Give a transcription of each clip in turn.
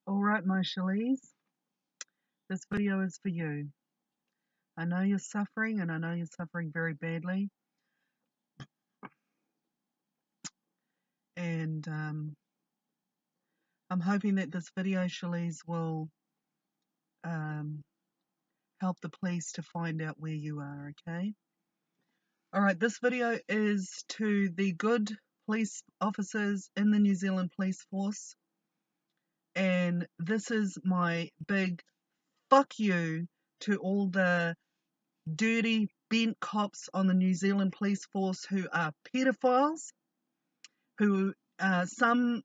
Alright, my Shalees, this video is for you. I know you're suffering, and I know you're suffering very badly. And I'm hoping that this video, Shalees, will help the police to find out where you are, okay? Alright, this video is to the good police officers in the New Zealand Police Force. And this is my big fuck you to all the dirty, bent cops on the New Zealand Police Force who are pedophiles, who some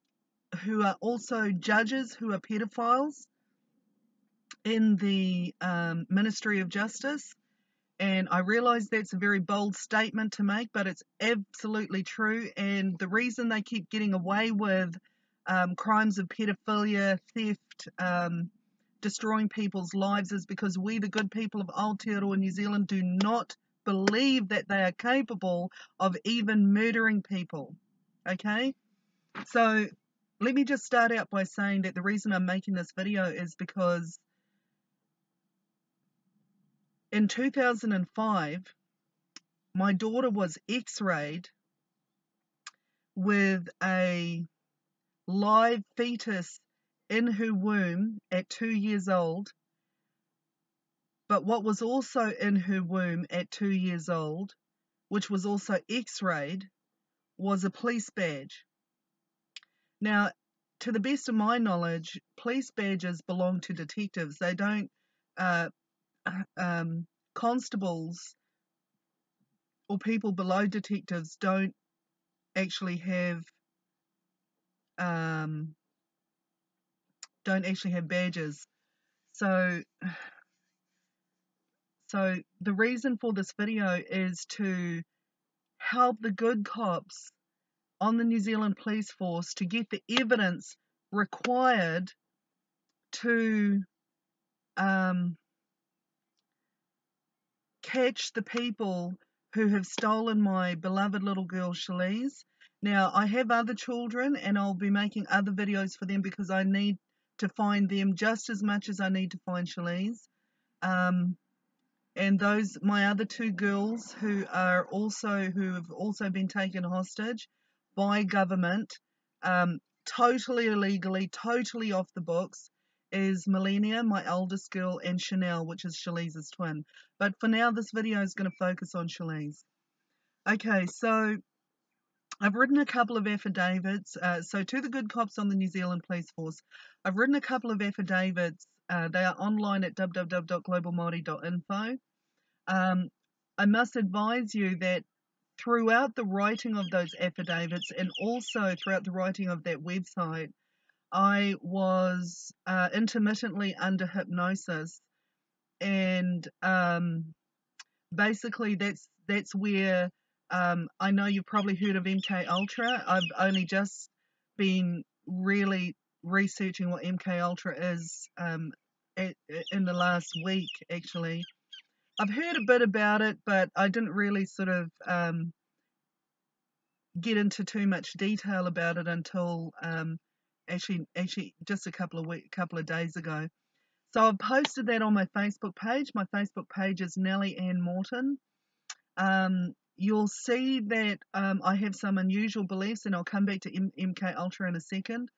who are also judges who are pedophiles in the Ministry of Justice. And I realise that's a very bold statement to make, but it's absolutely true. And the reason they keep getting away with crimes of pedophilia, theft, destroying people's lives is because we, the good people of Aotearoa, New Zealand, do not believe that they are capable of even murdering people. Okay? So let me just start out by saying that the reason I'm making this video is because in 2005, my daughter was x-rayed with a live fetus in her womb at 2 years old. But what was also in her womb at 2 years old, which was also x-rayed, was a police badge. Now, to the best of my knowledge, police badges belong to detectives. They don't, constables or people below detectives don't actually have badges. So the reason for this video is to help the good cops on the New Zealand Police Force to get the evidence required to catch the people who have stolen my beloved little girl Shalees. Now, I have other children and I'll be making other videos for them because I need to find them just as much as I need to find Shalees. And those, my other two girls who have also been taken hostage by government, totally illegally, totally off the books, is Millennia, my eldest girl, and Chanel, which is Shalees' twin. But for now, this video is going to focus on Shalees. Okay, so I've written a couple of affidavits. So to the good cops on the New Zealand Police Force, I've written a couple of affidavits. They are online at www.globalmaori.info. I must advise you that throughout the writing of those affidavits and also throughout the writing of that website, I was intermittently under hypnosis, and basically that's where I know you've probably heard of MK Ultra. I've only just been really researching what MK Ultra is in the last week, actually. I've heard a bit about it, but I didn't really sort of get into too much detail about it until actually just a couple of days ago. So I've posted that on my Facebook page. My Facebook page is Nellie Ann Morton. You'll see that I have some unusual beliefs, and I'll come back to MK Ultra in a second.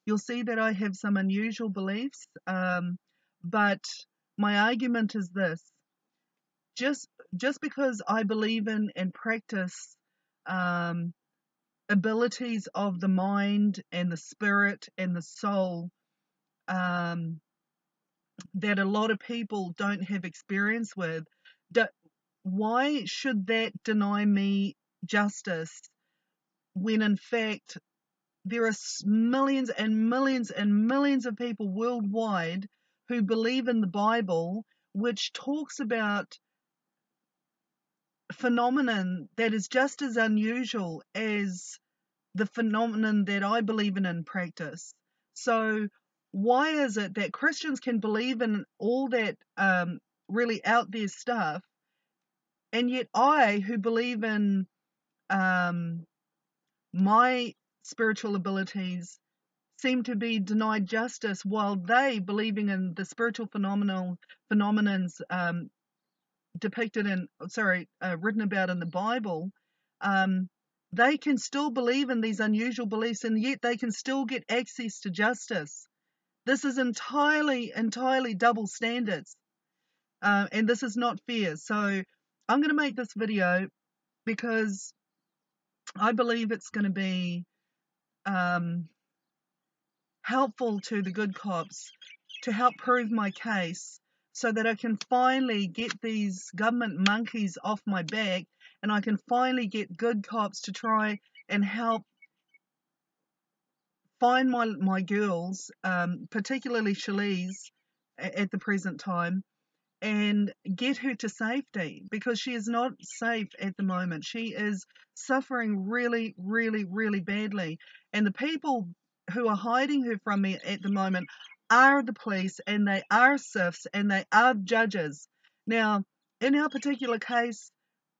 You'll see that I have some unusual beliefs, but my argument is this. Just because I believe in and practice abilities of the mind and the spirit and the soul that a lot of people don't have experience with, why should that deny me justice when in fact there are millions and millions and millions of people worldwide who believe in the Bible, which talks about phenomenon that is just as unusual as the phenomenon that I believe in practice. So why is it that Christians can believe in all that really out there stuff, and yet I, who believe in my spiritual abilities, seem to be denied justice, while they, believing in the spiritual phenomenons depicted in, written about in the Bible, they can still believe in these unusual beliefs, and yet they can still get access to justice. This is entirely double standards, and this is not fair. So I'm going to make this video because I believe it's going to be helpful to the good cops to help prove my case, so that I can finally get these government monkeys off my back, and I can finally get good cops to try and help find my girls, particularly Shalice at the present time, and get her to safety, because she is not safe at the moment. She is suffering really, really, really badly. And the people who are hiding her from me at the moment are the police, and they are SIFs, and they are judges. Now, in our particular case,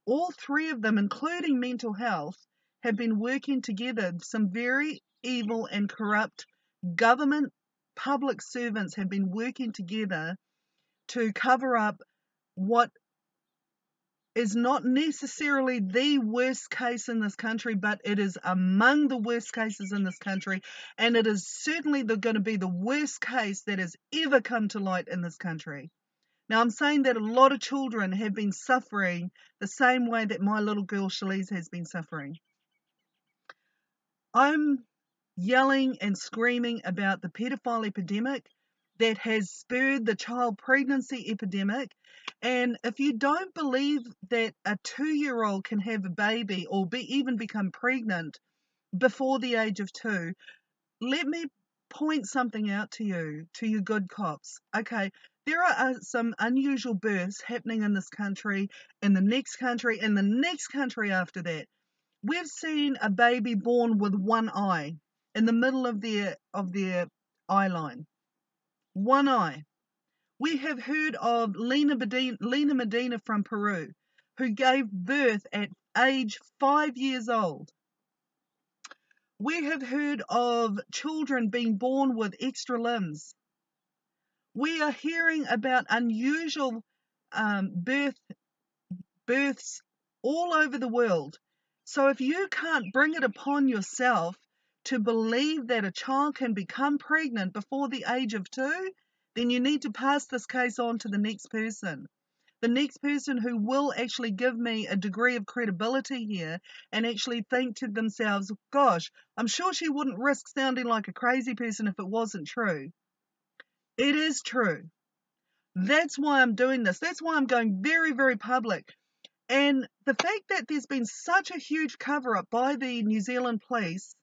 all three of them, including mental health, have been working together. Some very evil and corrupt government public servants have been working together to cover up what is not necessarily the worst case in this country, but it is among the worst cases in this country, and it is certainly going to be the worst case that has ever come to light in this country. Now, I'm saying that a lot of children have been suffering the same way that my little girl Shalice has been suffering. I'm yelling and screaming about the pedophile epidemic that has spurred the child pregnancy epidemic. And if you don't believe that a 2-year-old can have a baby or even become pregnant before the age of 2, let me point something out to you good cops. Okay, there are some unusual births happening in this country, in the next country, and the next country after that. We've seen a baby born with one eye in the middle of their eye line. One eye. We have heard of Lena Medina from Peru, who gave birth at age 5 years old. We have heard of children being born with extra limbs. We are hearing about unusual births all over the world. So if you can't bring it upon yourself to believe that a child can become pregnant before the age of 2, then you need to pass this case on to the next person. The next person who will actually give me a degree of credibility here and actually think to themselves, gosh, I'm sure she wouldn't risk sounding like a crazy person if it wasn't true. It is true. That's why I'm doing this. That's why I'm going very, very public. And the fact that there's been such a huge cover-up by the New Zealand police,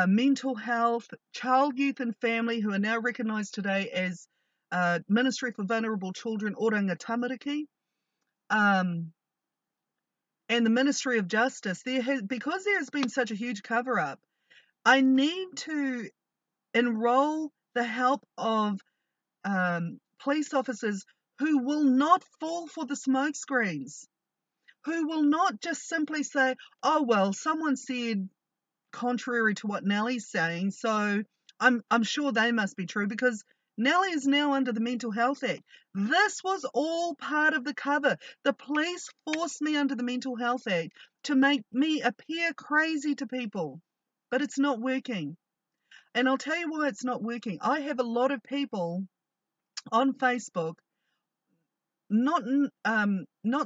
mental health, child, youth and family, who are now recognised today as Ministry for Vulnerable Children, Oranga Tamariki, and the Ministry of Justice, because there has been such a huge cover-up, I need to enrol the help of police officers who will not fall for the smokescreens, who will not just simply say, oh, well, someone said contrary to what Nellie's saying, so I'm sure they must be true, because Nellie is now under the Mental Health Act. This was all part of the cover. The police forced me under the Mental Health Act to make me appear crazy to people, but it's not working. And I'll tell you why it's not working. I have a lot of people on Facebook, not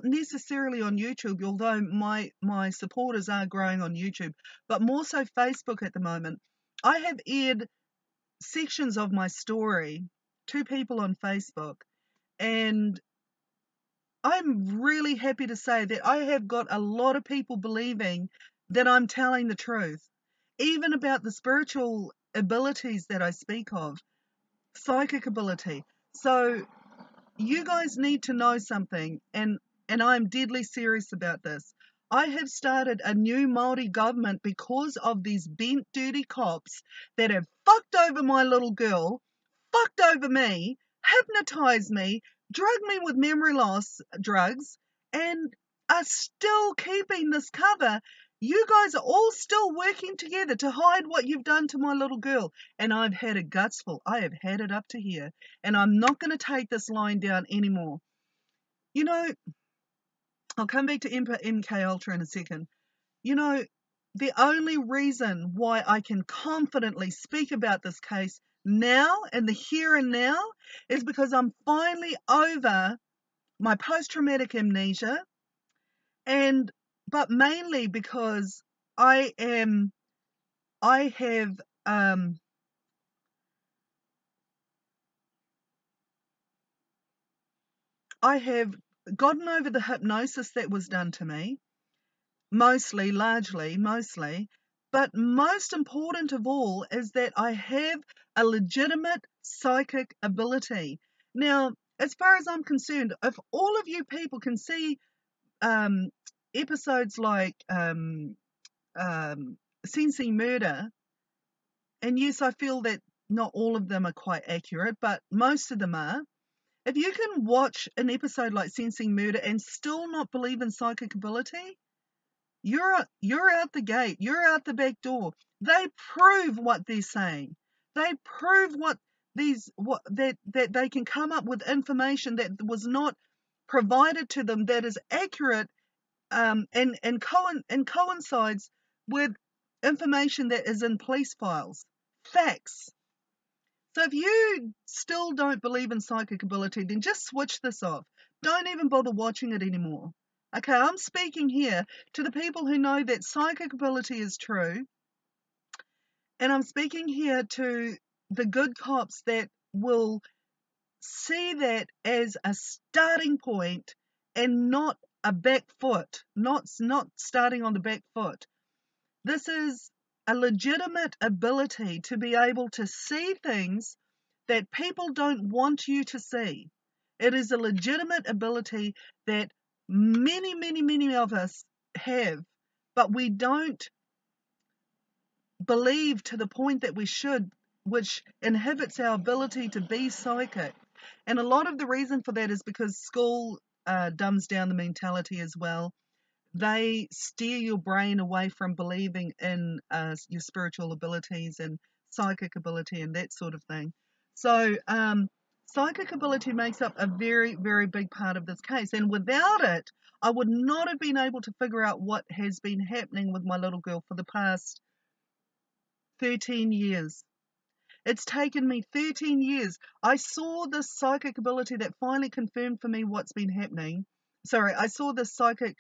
necessarily on YouTube, although my supporters are growing on YouTube, but more so Facebook at the moment. I have aired sections of my story to people on Facebook, and I'm really happy to say that I have got a lot of people believing that I'm telling the truth, even about the spiritual abilities that I speak of, psychic ability. So you guys need to know something, and I'm deadly serious about this. I have started a new Māori government because of these bent, dirty cops that have fucked over my little girl, fucked over me, hypnotized me, drugged me with memory loss drugs, and are still keeping this cover. You guys are all still working together to hide what you've done to my little girl. And I've had a gutsful. I have had it up to here. And I'm not going to take this line down anymore. You know, I'll come back to MK Ultra in a second. You know, the only reason why I can confidently speak about this case now, in the here and now, is because I'm finally over my post-traumatic amnesia, but mainly because I have gotten over the hypnosis that was done to me, mostly, but most important of all is that I have a legitimate psychic ability. Now, as far as I'm concerned, if all of you people can see episodes like Sensing Murder, and yes, I feel that not all of them are quite accurate, but most of them are. If you can watch an episode like Sensing Murder and still not believe in psychic ability, you're out the gate. You're out the back door. They prove what they're saying. They prove that they can come up with information that was not provided to them that is accurate, and coincides with information that is in police files. Facts. So if you still don't believe in psychic ability, then just switch this off. Don't even bother watching it anymore. Okay, I'm speaking here to the people who know that psychic ability is true, and I'm speaking here to the good cops that will see that as a starting point and not a back foot, not starting on the back foot. This is a legitimate ability to be able to see things that people don't want you to see. It is a legitimate ability that many of us have, but we don't believe to the point that we should, which inhibits our ability to be psychic. And a lot of the reason for that is because school dumbs down the mentality as well. They steer your brain away from believing in your spiritual abilities and psychic ability and that sort of thing. So psychic ability makes up a very big part of this case. And without it, I would not have been able to figure out what has been happening with my little girl for the past 13 years. It's taken me 13 years. I saw this psychic ability that finally confirmed for me what's been happening. Sorry, I saw this psychic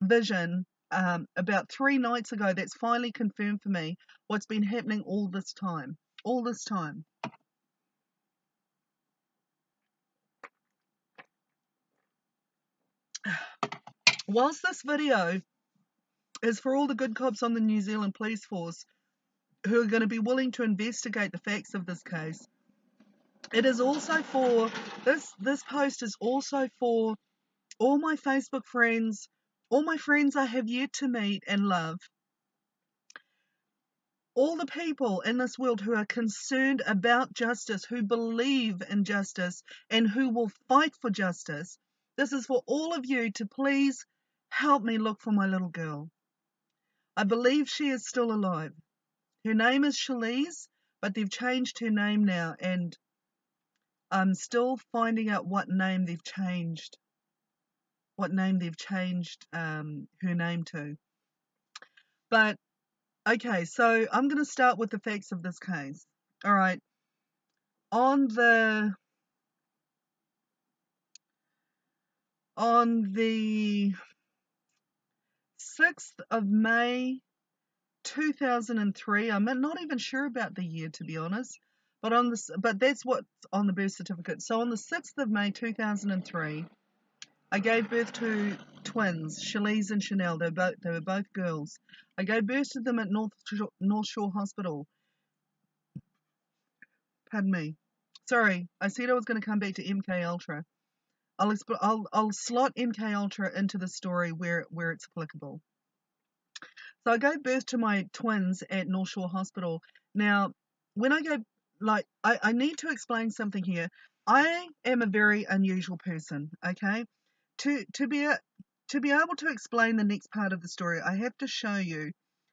vision about 3 nights ago that's finally confirmed for me what's been happening all this time. All this time. Whilst this video is for all the good cops on the New Zealand Police Force who are going to be willing to investigate the facts of this case, it is also for, this post is also for all my Facebook friends, all my friends I have yet to meet and love, all the people in this world who are concerned about justice, who believe in justice, and who will fight for justice. This is for all of you to please help me look for my little girl. I believe she is still alive. Her name is Shalise, but they've changed her name now, and I'm still finding out what name they've changed. What name they've changed her name to. But okay, so I'm going to start with the facts of this case. All right. On the 6th of May 2003, I'm not even sure about the year, to be honest, but that's what's on the birth certificate. So on the 6th of May 2003, I gave birth to twins, Shalise and Chanel. They were both girls. I gave birth to them at North Shore Hospital. Pardon me. Sorry, I said I was going to come back to MK Ultra. I'll slot MK Ultra into the story where it's applicable. So I gave birth to my twins at North Shore Hospital. Now, when I gave, I need to explain something here. I am a very unusual person, okay? To to be able to explain the next part of the story, I have to show you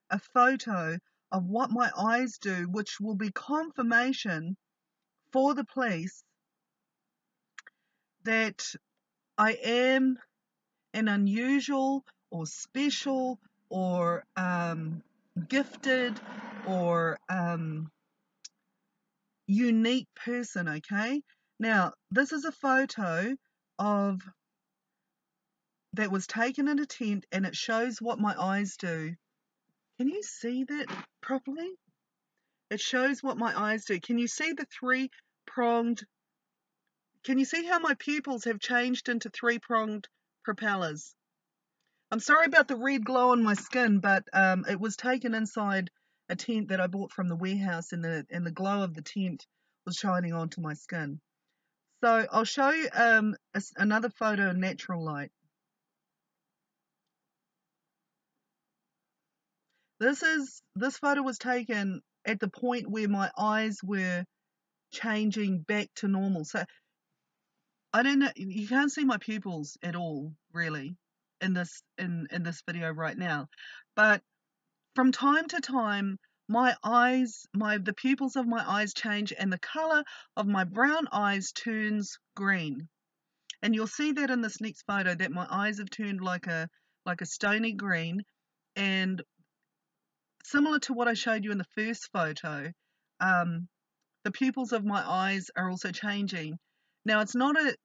a photo of what my eyes do, which will be confirmation for the police that I am an unusual or special or gifted or unique person, okay? Now, this is a photo of that was taken in a tent, and it shows what my eyes do. Can you see that properly? It shows what my eyes do. Can you see the three-pronged? Can you see how my pupils have changed into three-pronged propellers? I'm sorry about the red glow on my skin, but it was taken inside a tent that I bought from the warehouse, and the glow of the tent was shining onto my skin. So I'll show you another photo in natural light. This photo was taken at the point where my eyes were changing back to normal. So I don't know, you can't see my pupils at all, really, in this video right now. But from time to time, my eyes, the pupils of my eyes change, and the color of my brown eyes turns green. And you'll see that in this next photo, that my eyes have turned like a stony green, and similar to what I showed you in the first photo, the pupils of my eyes are also changing. Now, it's not a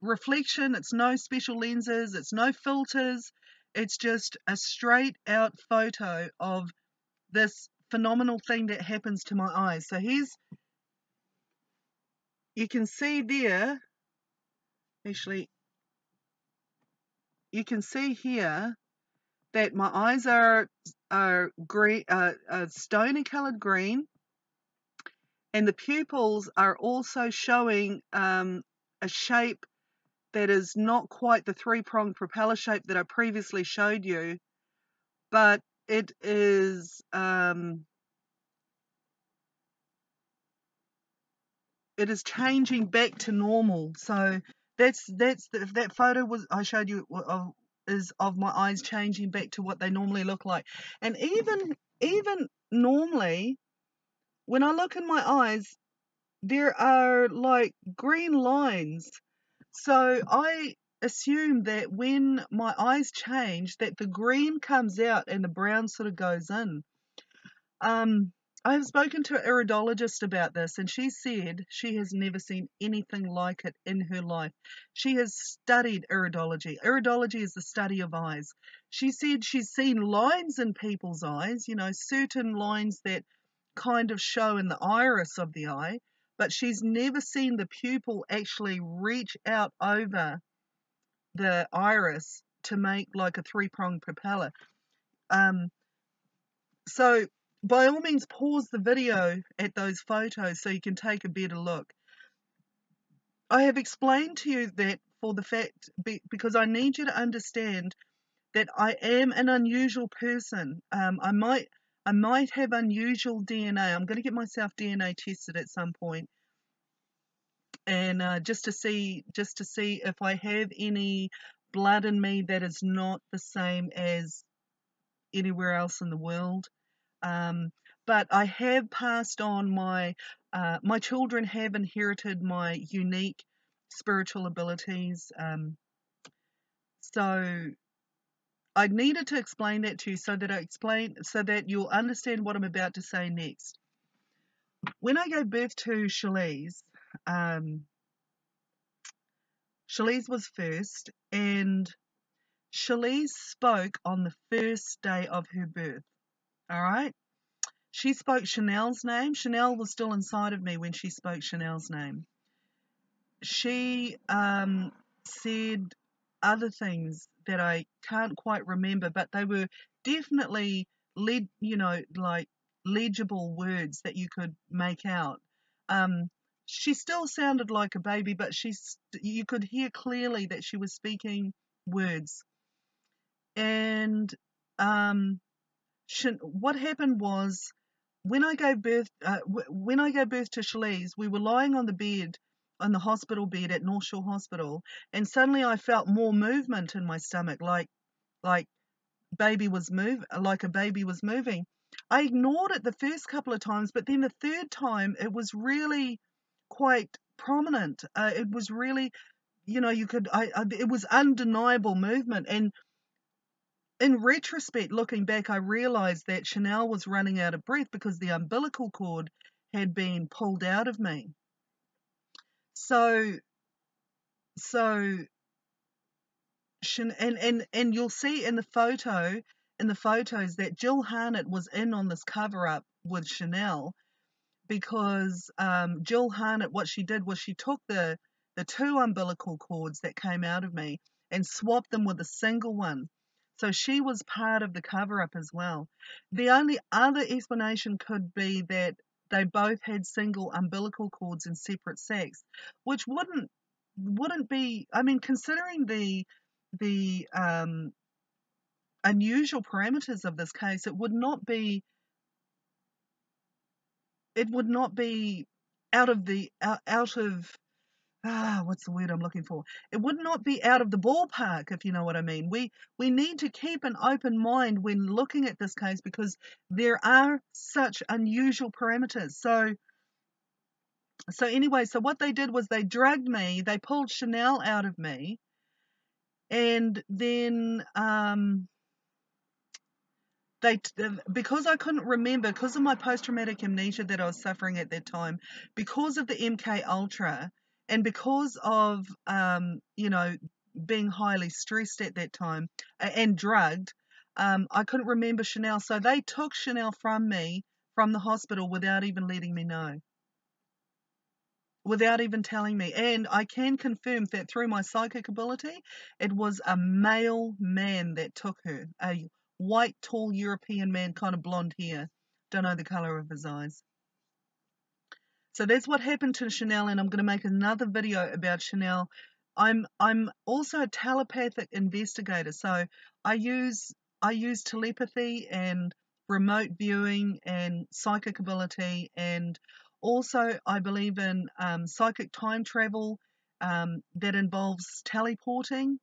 reflection, it's no special lenses, it's no filters, it's just a straight out photo of this phenomenal thing that happens to my eyes. So you can see there, actually, you can see here that my eyes are green, stony colored green, and the pupils are also showing a shape that is not quite the three-pronged propeller shape that I previously showed you, but it is changing back to normal. So that photo I showed you is of my eyes changing back to what they normally look like. And even normally, when I look in my eyes, there are like green lines. So I assume that when my eyes change, that the green comes out and the brown sort of goes in. I've spoken to an iridologist about this, and she said she has never seen anything like it in her life. She has studied iridology. Iridology is the study of eyes. She said she's seen lines in people's eyes, certain lines that kind of show in the iris of the eye, but she's never seen the pupil actually reach out over the iris to make like a three-pronged propeller. So by all means, pause the video at those photos so you can take a better look. I have explained to you that for the fact, because I need you to understand that I am an unusual person. I might have unusual DNA. I'm going to get myself DNA tested at some point, and just to see if I have any blood in me that is not the same as anywhere else in the world. But I have passed on my children have inherited my unique spiritual abilities. So I needed to explain that to you so that you'll understand what I'm about to say next. When I gave birth to Shalise, Shalise was first, and Shalise spoke on the first day of her birth. All right? She spoke Chanel's name. Chanel was still inside of me when she spoke Chanel's name. She said other things that I can't quite remember, but they were definitely legible words that you could make out. She still sounded like a baby, but you could hear clearly that she was speaking words. And what happened was, when I gave birth to Shalise, we were lying on the bed on the hospital bed at North Shore Hospital, and suddenly I felt more movement in my stomach, like a baby was moving. I ignored it the first couple of times, but then the third time it was really quite prominent. It was really, it was undeniable movement. And in retrospect, looking back, I realized that Chanel was running out of breath because the umbilical cord had been pulled out of me. So, so, and you'll see in the photos that Jill Harnett was in on this cover up with Chanel, because Jill Harnett, what she did was she took the two umbilical cords that came out of me and swapped them with a single one. So she was part of the cover-up as well. The only other explanation could be that they both had single umbilical cords in separate sacs, which wouldn't be, I mean, considering the unusual parameters of this case, it would not be out of what's the word I'm looking for? It would not be out of the ballpark, if you know what I mean. We need to keep an open mind when looking at this case, because there are such unusual parameters. So anyway, so what they did was they drugged me, they pulled Chanel out of me, and then because I couldn't remember, because of my post-traumatic amnesia that I was suffering at that time, because of the MK Ultra, and because of being highly stressed at that time and drugged, I couldn't remember Chanel. So they took Chanel from me from the hospital without even letting me know, without even telling me. And I can confirm that through my psychic ability, it was a male man that took her, a white, tall European man, kind of blonde hair. Don't know the color of his eyes. So that's what happened to Chanel, and I'm going to make another video about Chanel. I'm also a telepathic investigator, so I use telepathy and remote viewing and psychic ability, and also I believe in psychic time travel that involves teleporting.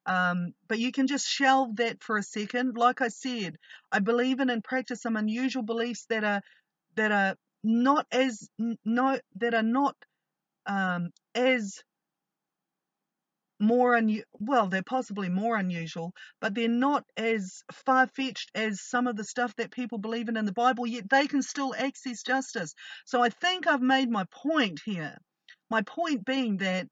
But you can just shelve that for a second. Like I said, I believe in and practice some unusual beliefs that are not as no that are not as well, they're possibly more unusual, but they're not as far-fetched as some of the stuff that people believe in the Bible, yet they can still access justice. So I think I've made my point here. My point being that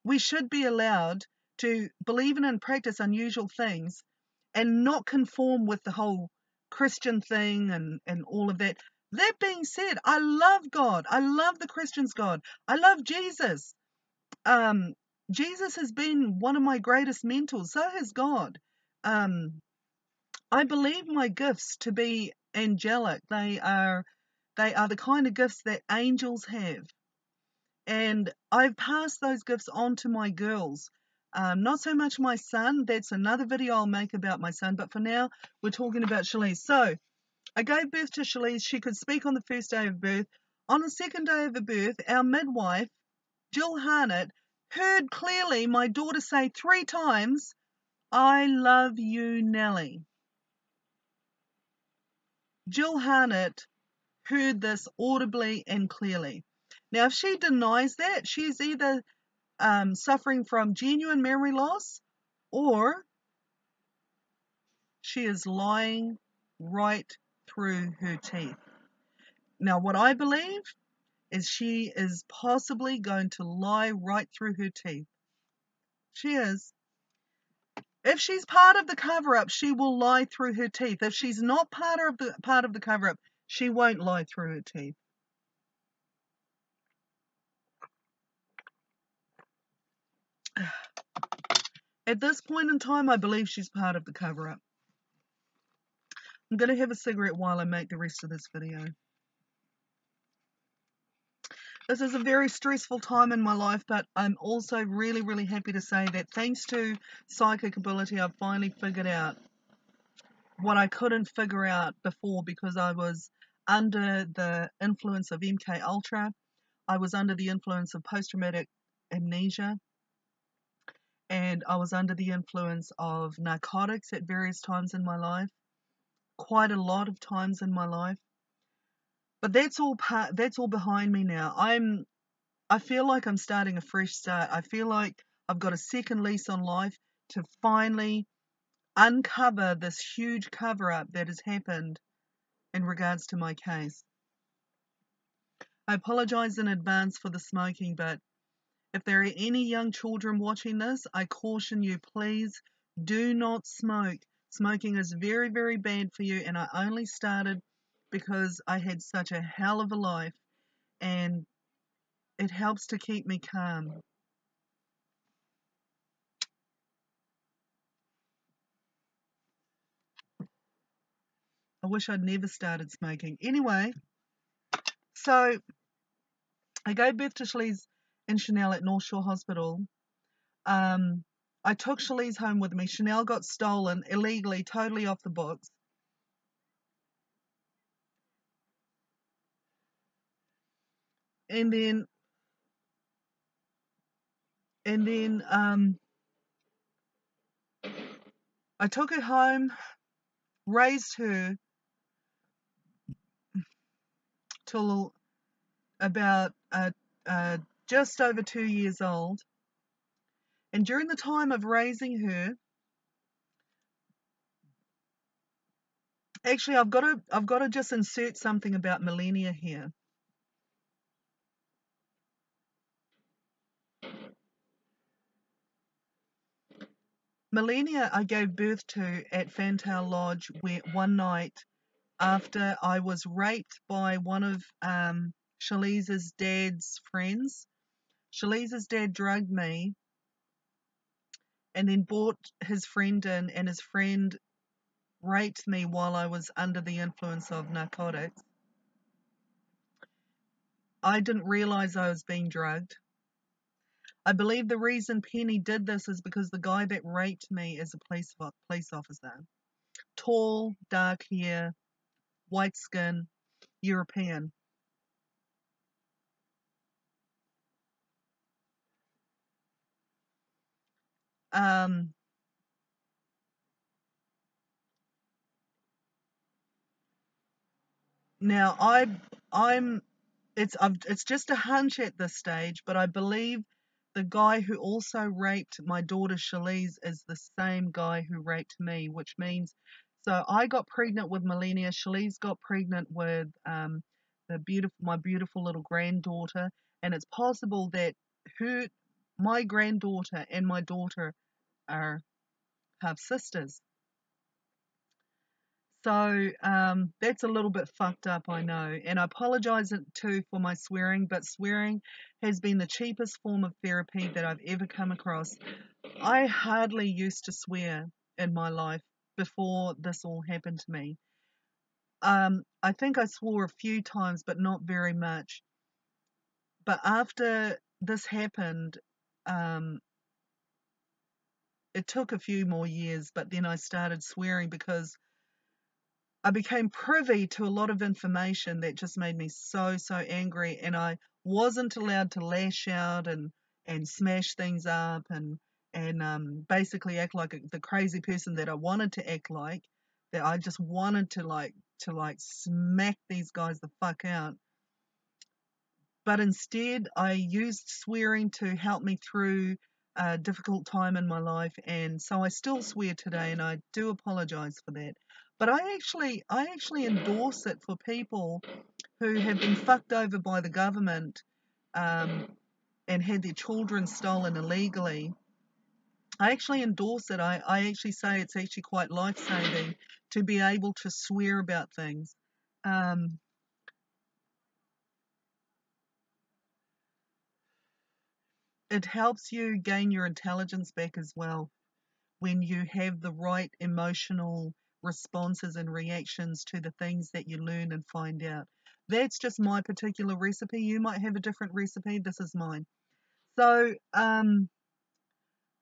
we should be allowed to believe in and practice unusual things and not conform with the whole Christian thing and all of that. That being said, I love God. I love the Christians' God. I love Jesus. Jesus has been one of my greatest mentors. So has God. I believe my gifts to be angelic. They are the kind of gifts that angels have. And I've passed those gifts on to my girls. Not so much my son. That's another video I'll make about my son. But for now, we're talking about Shalise. So I gave birth to Shalise. She could speak on the first day of birth. On the second day of her birth, our midwife, Jill Harnett, heard clearly my daughter say 3 times, "I love you, Nellie." Jill Harnett heard this audibly and clearly. Now, if she denies that, she's either suffering from genuine memory loss, or she is lying right through her teeth. Now, what I believe is she is possibly going to lie right through her teeth. She is. If she's part of the cover-up, she will lie through her teeth. If she's not part of the cover-up, she won't lie through her teeth. At this point in time, I believe she's part of the cover-up. I'm going to have a cigarette while I make the rest of this video. This is a very stressful time in my life, but I'm also really, really happy to say that thanks to psychic ability, I've finally figured out what I couldn't figure out before because I was under the influence of MK Ultra. I was under the influence of post-traumatic amnesia, and I was under the influence of narcotics at various times in my life, quite a lot of times in my life. But that's all behind me now. I feel like I'm starting a fresh start. I feel like I've got a second lease on life to finally uncover this huge cover-up that has happened in regards to my case. I apologize in advance for the smoking, but if there are any young children watching this, I caution you, please do not smoke. Smoking is very, very bad for you, and I only started because I had such a hell of a life, and it helps to keep me calm. I wish I'd never started smoking. Anyway, so I gave birth to Shalice and Chanel at North Shore Hospital. I took Shalice home with me. Chanel got stolen illegally, totally off the books. And then I took her home, raised her till about just over 2 years old. And during the time of raising her, actually, I've got to just insert something about Millennia here. Millennia I gave birth to at Fantail Lodge one night after I was raped by one of Shalice's dad's friends. Shalice's dad drugged me and then brought his friend in, and his friend raped me while I was under the influence of narcotics. I didn't realize I was being drugged. I believe the reason Penny did this is because the guy that raped me is a police officer. Tall, dark hair, white skin, European. Um, Now it's just a hunch at this stage, but I believe the guy who also raped my daughter Shalice is the same guy who raped me, which means, so I got pregnant with Millennia. Shalice got pregnant with my beautiful little granddaughter, and it's possible that my granddaughter and my daughter are half sisters. So that's a little bit fucked up, I know. And I apologize too for my swearing, but swearing has been the cheapest form of therapy that I've ever come across. I hardly used to swear in my life before this all happened to me. I think I swore a few times, but not very much. But after this happened, um, it took a few more years, but then I started swearing because I became privy to a lot of information that just made me so, so angry, and I wasn't allowed to lash out and smash things up and basically act like the crazy person that I wanted to act like, that I just wanted to smack these guys the fuck out. But instead, I used swearing to help me through a difficult time in my life, and so I still swear today, and I do apologize for that. But I actually endorse it for people who have been fucked over by the government and had their children stolen illegally. I actually endorse it. I actually say it's actually quite life-saving to be able to swear about things. Um, it helps you gain your intelligence back as well when you have the right emotional responses and reactions to the things that you learn and find out. That's just my particular recipe. You might have a different recipe. This is mine. So,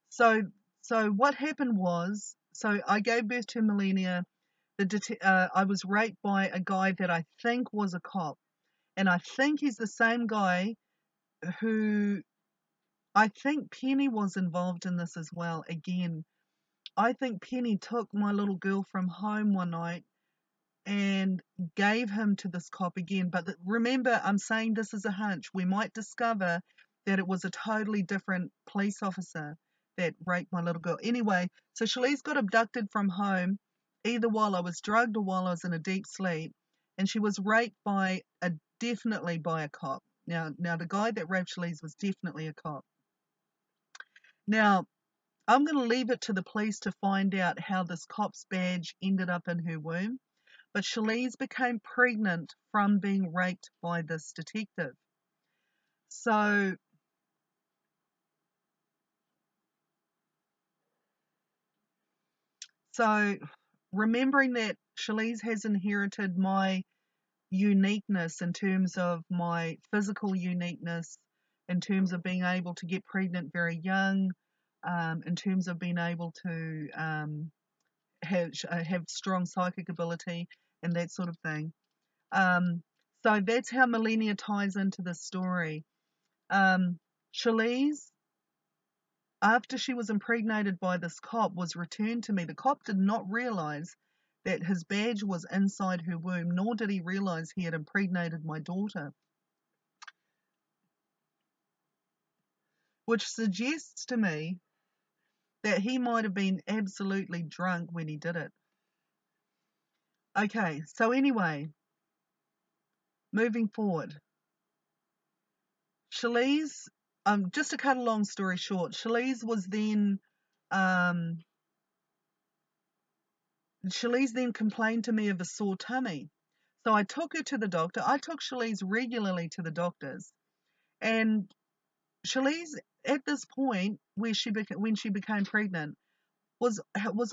so, so what happened was, so I gave birth to Millennia. I was raped by a guy that I think was a cop, and I think he's the same guy who I think Penny was involved in this as well. Again, I think Penny took my little girl from home one night and gave him to this cop again. But remember, I'm saying this is a hunch. We might discover that it was a totally different police officer that raped my little girl. Anyway, so Shalise got abducted from home, either while I was drugged or while I was in a deep sleep, and she was raped by definitely by a cop. Now the guy that raped Shalise was definitely a cop. Now, I'm going to leave it to the police to find out how this cop's badge ended up in her womb. But Shalise became pregnant from being raped by this detective. So remembering that Shalise has inherited my uniqueness in terms of my physical uniqueness, in terms of being able to get pregnant very young, in terms of being able to have strong psychic ability and that sort of thing. So that's how Millennia ties into the story. Shalise, after she was impregnated by this cop, was returned to me. The cop did not realize that his badge was inside her womb, nor did he realize he had impregnated my daughter, which suggests to me that he might have been absolutely drunk when he did it. Okay, so anyway, moving forward. Shalise, just to cut a long story short, Shalise then complained to me of a sore tummy. So I took her to the doctor. I took Shalise regularly to the doctors. And Shalise, at this point, when she became pregnant, was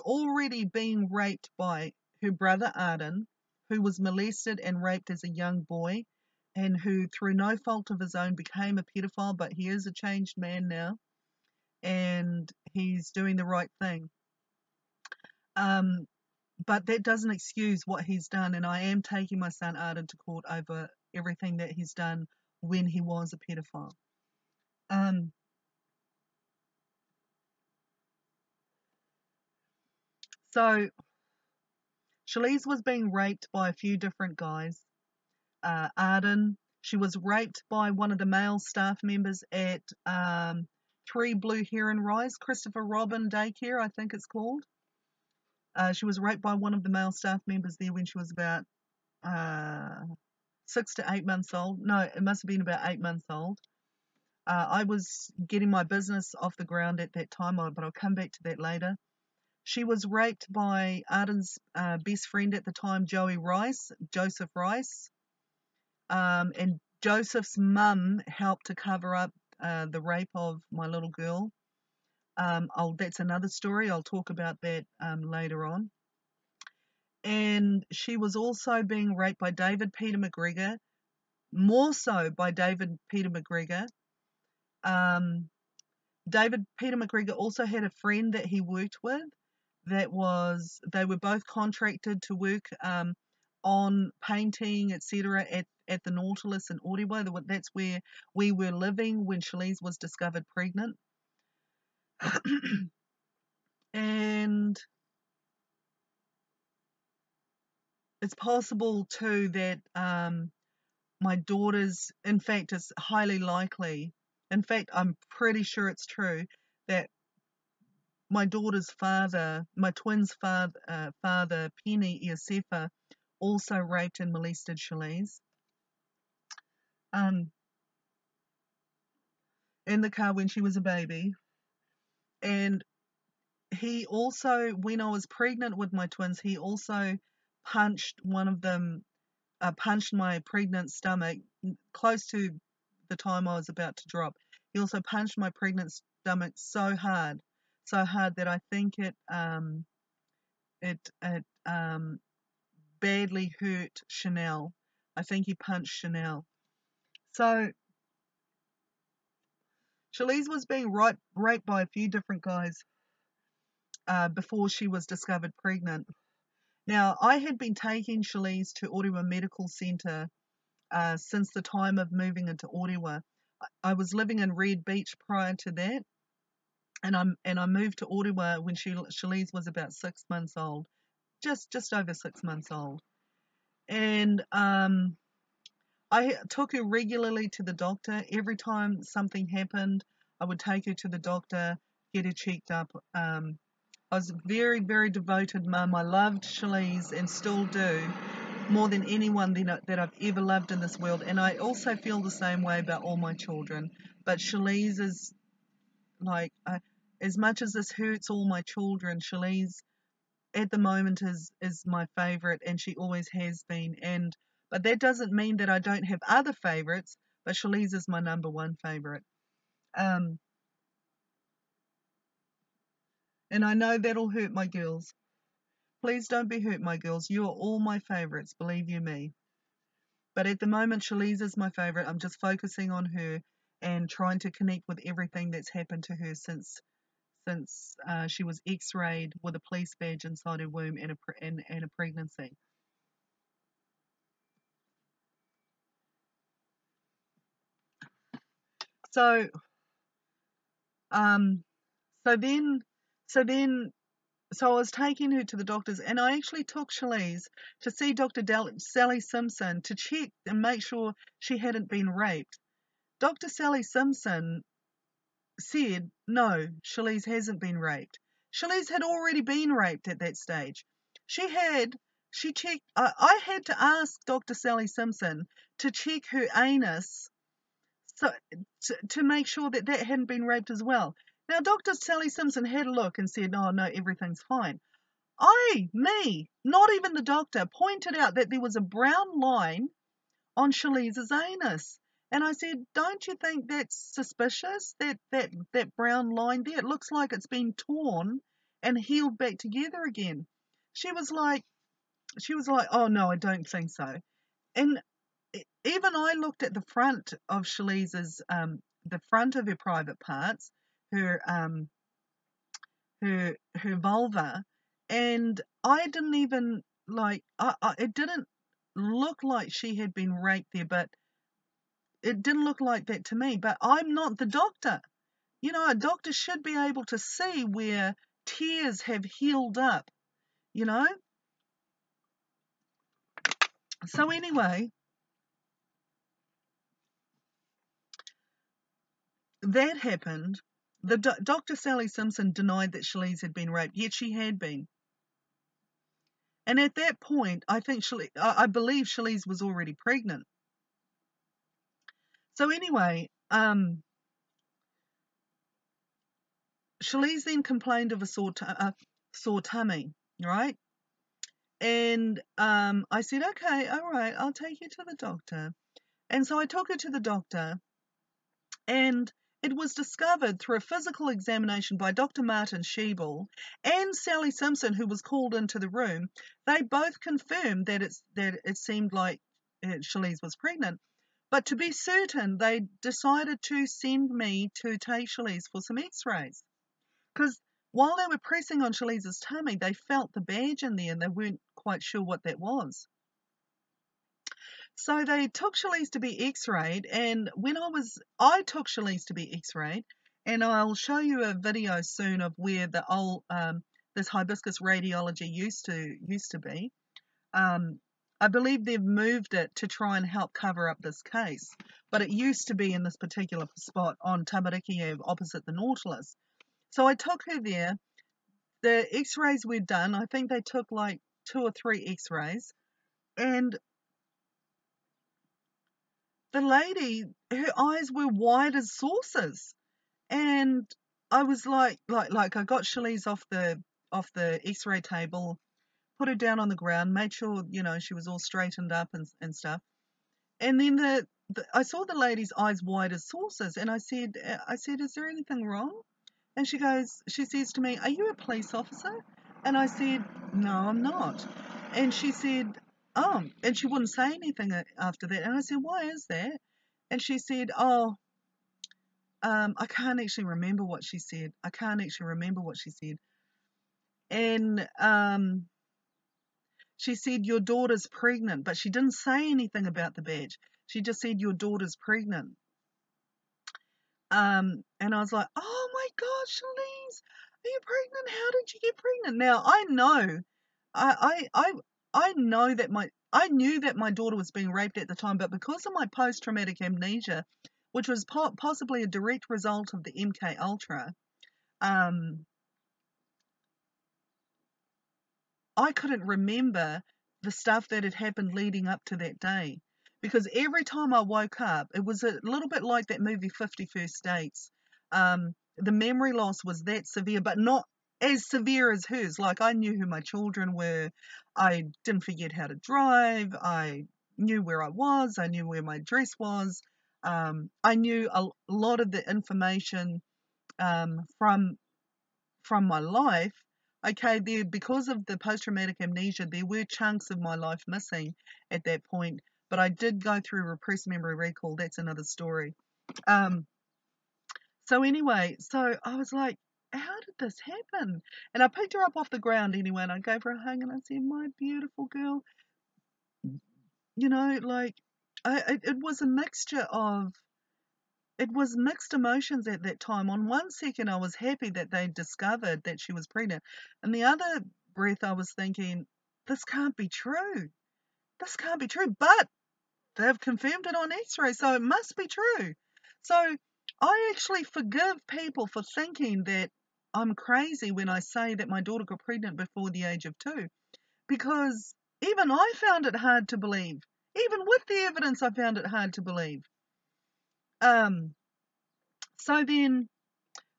already being raped by her brother Arden, who was molested and raped as a young boy, and who, through no fault of his own, became a pedophile, but he is a changed man now, and he's doing the right thing. But that doesn't excuse what he's done, and I am taking my son Arden to court over everything that he's done when he was a pedophile. So Shalise was being raped by a few different guys. Arden, she was raped by one of the male staff members at 3 Blue Heron Rise, Christopher Robin Daycare, I think it's called. She was raped by one of the male staff members there when she was about 6 to 8 months old. No, it must have been about 8 months old. I was getting my business off the ground at that time, but I'll come back to that later. She was raped by Arden's best friend at the time, Joseph Rice. And Joseph's mum helped to cover up the rape of my little girl. That's another story. I'll talk about that later on. And she was also being raped by David Peter McGregor, more so by David Peter McGregor. David Peter McGregor also had a friend that he worked with they were both contracted to work on painting, etc. at the Nautilus in Orewa. That's where we were living when Shalise was discovered pregnant. And it's possible too that my daughter's, in fact, it's highly likely, in fact, I'm pretty sure it's true, that my daughter's father, my twin's father, Penny Iosefa, also raped and molested Shalise. In the car when she was a baby. And he also, when I was pregnant with my twins, he also punched one of them, punched my pregnant stomach close to the time I was about to drop. He also punched my pregnant stomach so hard that I think it badly hurt Chanel. I think he punched Chanel. So Shalise was being raped by a few different guys before she was discovered pregnant. Now, I had been taking Shalise to Orewa Medical Centre since the time of moving into Orewa. I was living in Red Beach prior to that, and I moved to Orewa when Shalise was about 6 months old, just over 6 months old, and I took her regularly to the doctor. Every time something happened, I would take her to the doctor, get her checked up. I was a very, very devoted mum. I loved Shalise and still do more than anyone that I've ever loved in this world. And I also feel the same way about all my children. But Shalise is like, as much as this hurts all my children, Shalise at the moment is my favourite, and she always has been. But that doesn't mean that I don't have other favourites, but Shalise is my number one favourite. And I know that'll hurt my girls. Please don't be hurt, my girls. You are all my favourites, believe you me. But at the moment, Shalise is my favourite. I'm just focusing on her and trying to connect with everything that's happened to her since she was X-rayed with a police badge inside her womb and a pregnancy. So, um, so then, so then, so I was taking her to the doctors, and I actually took Shalise to see Dr. Sally Simpson to check and make sure she hadn't been raped. Dr. Sally Simpson said, no, Shalise hasn't been raped. Shalise had already been raped at that stage. She checked, I had to ask Dr. Sally Simpson to check her anus so to make sure that hadn't been raped as well. Now, Dr. Sally Simpson had a look and said, oh, no, everything's fine. Not even the doctor, pointed out that there was a brown line on Shalise's anus. And I said, don't you think that's suspicious, that brown line there? It looks like it's been torn and healed back together again. She was like, oh, no, I don't think so. And even I looked at the front of Shalise's, the front of her private parts, her vulva, and I didn't even it didn't look like she had been raped there, but it didn't look like that to me. But I'm not the doctor. You know, a doctor should be able to see where tears have healed up, you know? So anyway, that happened. The Dr. Sally Simpson denied that Shalise had been raped, yet she had been. And at that point, I believe Shalise was already pregnant. So anyway, Shalise then complained of a sore tummy, right? And I said, okay, all right, I'll take you to the doctor. And so I took her to the doctor, and it was discovered through a physical examination by Dr. Martin Schiebel and Sally Simpson, who was called into the room. They both confirmed that it seemed like Shalise was pregnant. But to be certain, they decided to send me to take Shalise for some x-rays. Because while they were pressing on Shalise's tummy, they felt the badge in there and they weren't quite sure what that was. So they took Shalise to be x-rayed, and when I took Shalise to be x-rayed, and I'll show you a video soon of where the old this Hibiscus Radiology used to be. I believe they've moved it to try and help cover up this case, but it used to be in this particular spot on Tamariki Ave opposite the Nautilus. So I took her there. The x-rays were done. I think they took like 2 or 3 x-rays, and the lady, her eyes were wide as saucers, and I was like I got Shalise off the X-ray table, put her down on the ground, made sure she was all straightened up and stuff, and then I saw the lady's eyes wide as saucers, and I said, is there anything wrong? And she says to me, are you a police officer? And I said, no, I'm not. And she said, oh, and she wouldn't say anything after that. And I said, why is that? And she said, oh, I can't actually remember what she said. And she said, your daughter's pregnant, but she didn't say anything about the badge. She just said, your daughter's pregnant. And I was like, oh my gosh, Shalise, are you pregnant? How did you get pregnant? Now I know, I know that I knew that my daughter was being raped at the time, but because of my post-traumatic amnesia, which was possibly a direct result of the MK Ultra, um, I couldn't remember the stuff that had happened leading up to that day. Because every time I woke up, it was a little bit like that movie 50 First Dates. The memory loss was that severe, but not as severe as hers. Like, I knew who my children were. I didn't forget how to drive. I knew where I was. I knew where my address was. I knew a lot of the information from my life. Okay, there, because of the post-traumatic amnesia, there were chunks of my life missing at that point, but I did go through repressed memory recall. That's another story. Um, so anyway, so I was like, how did this happen? And I picked her up off the ground anyway, and I gave her a hug, and I said, my beautiful girl, like, it was a mixture of, it was mixed emotions at that time. On one second, I was happy that they discovered that she was pregnant. And the other breath, I was thinking, this can't be true. This can't be true. But they've confirmed it on X-ray, so it must be true. So I actually forgive people for thinking that I'm crazy when I say that my daughter got pregnant before the age of 2, because even I found it hard to believe. Even with the evidence, I found it hard to believe. Um, so then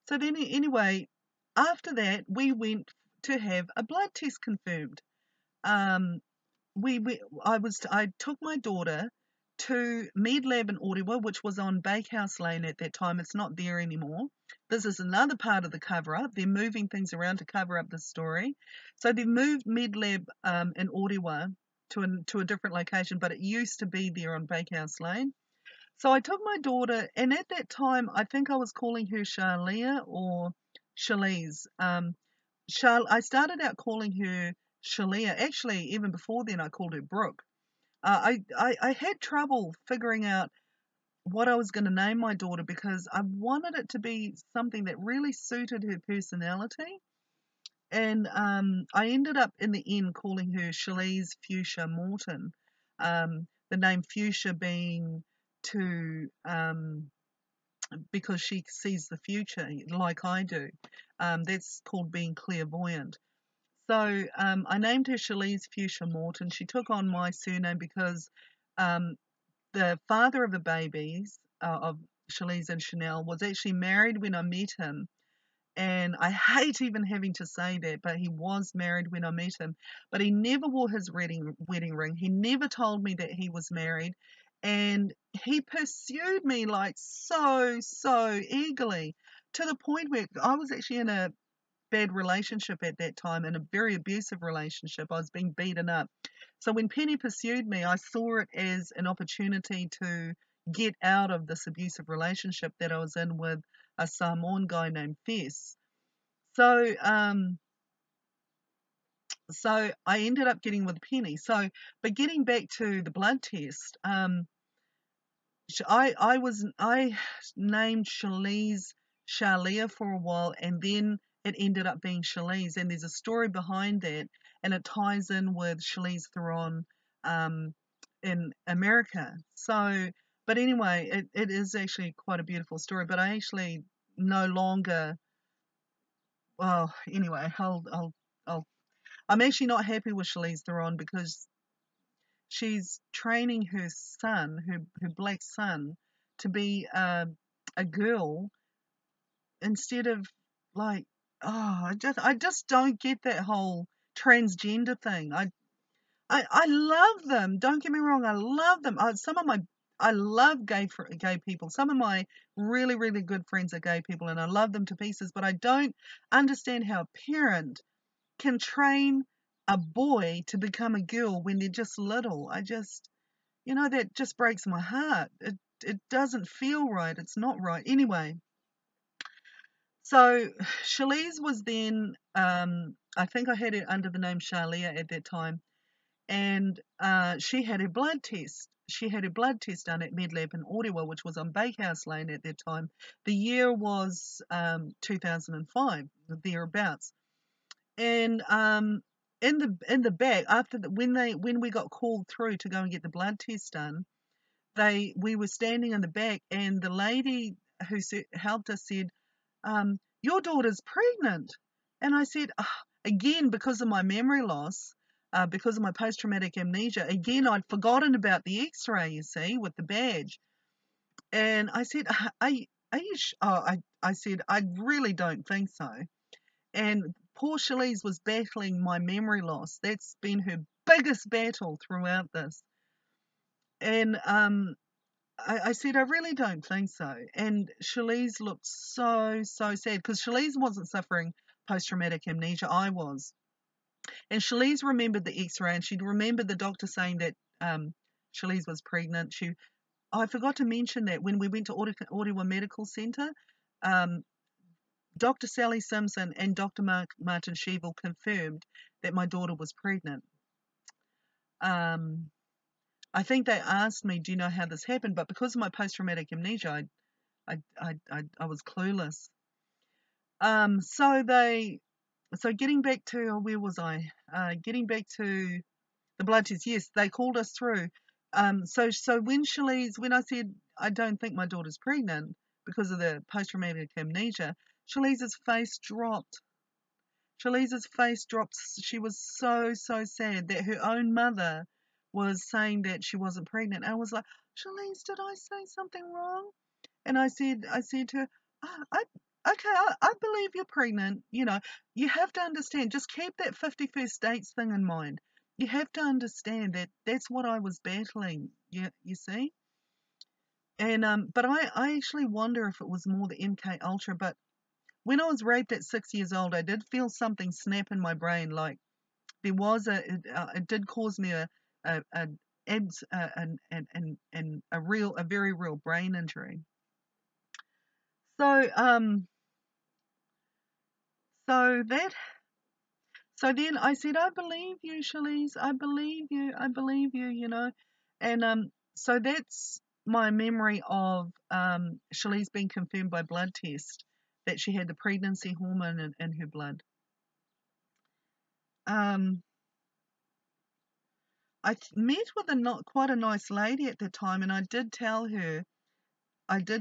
anyway, after that, we went to have a blood test confirmed. Um, I took my daughter to Medlab in Orewa, which was on Bakehouse Lane at that time. It's not there anymore. This is another part of the cover-up. They're moving things around to cover up the story. So they moved Medlab in Orewa to a different location, but it used to be there on Bakehouse Lane. So I took my daughter, and at that time, I think I was calling her Charlia or Shalise. I started out calling her Shalia. Actually, even before then, I called her Brooke. I had trouble figuring out what I was going to name my daughter because I wanted it to be something that really suited her personality. And I ended up in the end calling her Shalise Fuchsia Morton. The name Fuchsia being to because she sees the future like I do. That's called being clairvoyant. So I named her Shalise Fuchsia Morton. She took on my surname because um, the father of the babies, of Shalise and Chanel, was actually married when I met him. And I hate even having to say that, but he was married when I met him. But he never wore his wedding ring. He never told me that he was married. And he pursued me like so eagerly, to the point where I was actually in a bad relationship at that time, in a very abusive relationship. I was being beaten up. So when Penny pursued me, I saw it as an opportunity to get out of this abusive relationship that I was in with a Samoan guy named Fess. So so I ended up getting with Penny. So, but getting back to the blood test, I named Shalia for a while, and then it ended up being Shalise, and there's a story behind that, and it ties in with Charlize Theron um, in America. So, but anyway, it is actually quite a beautiful story. But I actually no longer. Well, anyway, I'll I'm actually not happy with Charlize Theron because she's training her son, her black son, to be a girl instead of, like, oh, I just don't get that whole transgender thing. I love them. Don't get me wrong. I love them. I love gay people. Some of my really good friends are gay people, and I love them to pieces. But I don't understand how a parent can train a boy to become a girl when they're just little. That just breaks my heart. It doesn't feel right. It's not right. Anyway, so Shalise was then, I think I had her under the name Shalia at that time, and she had her blood test. she had her blood test done at Medlab in Orewa, which was on Bakehouse Lane at that time. The year was 2005, thereabouts. And in the back, after when we got called through to go and get the blood test done, we were standing in the back, and the lady who helped us said, "Your daughter's pregnant." And I said, again, because of my memory loss, because of my post-traumatic amnesia, again, I'd forgotten about the x-ray, you see, with the badge. And I said, are you I said, "I really don't think so." And poor Shalise was battling my memory loss. That's been her biggest battle throughout this. And I said, "I really don't think so." And Shalise looked so sad, because Shalise wasn't suffering post-traumatic amnesia. I was. And Shalise remembered the x-ray, and she'd remembered the doctor saying that Shalise was pregnant. I forgot to mention that when we went to Orewa Medical Centre, Dr. Sally Simpson and Dr. Martin Shevel confirmed that my daughter was pregnant. I think they asked me, "Do you know how this happened?" But because of my post-traumatic amnesia, I was clueless. So getting back to, where was I? Getting back to the blood test. Yes, they called us through. So when I said I don't think my daughter's pregnant because of the post-traumatic amnesia, Shalise's face dropped. Shalise's face dropped. She was so sad that her own mother was saying that she wasn't pregnant. And I was like, "Shalise, did I say something wrong?" And I said to her, I believe you're pregnant. You have to understand, just keep that 51st dates thing in mind. You have to understand that that's what I was battling, you see? And but I actually wonder if it was more the MK Ultra. But when I was raped at 6 years old, I did feel something snap in my brain. Like there was it did cause me a abs and a very real brain injury. So so then I said, "I believe you, Shalise. I believe you. I believe you." And so that's my memory of Shalise being confirmed by blood test that she had the pregnancy hormone in her blood. I met with quite a nice lady at the time, and I did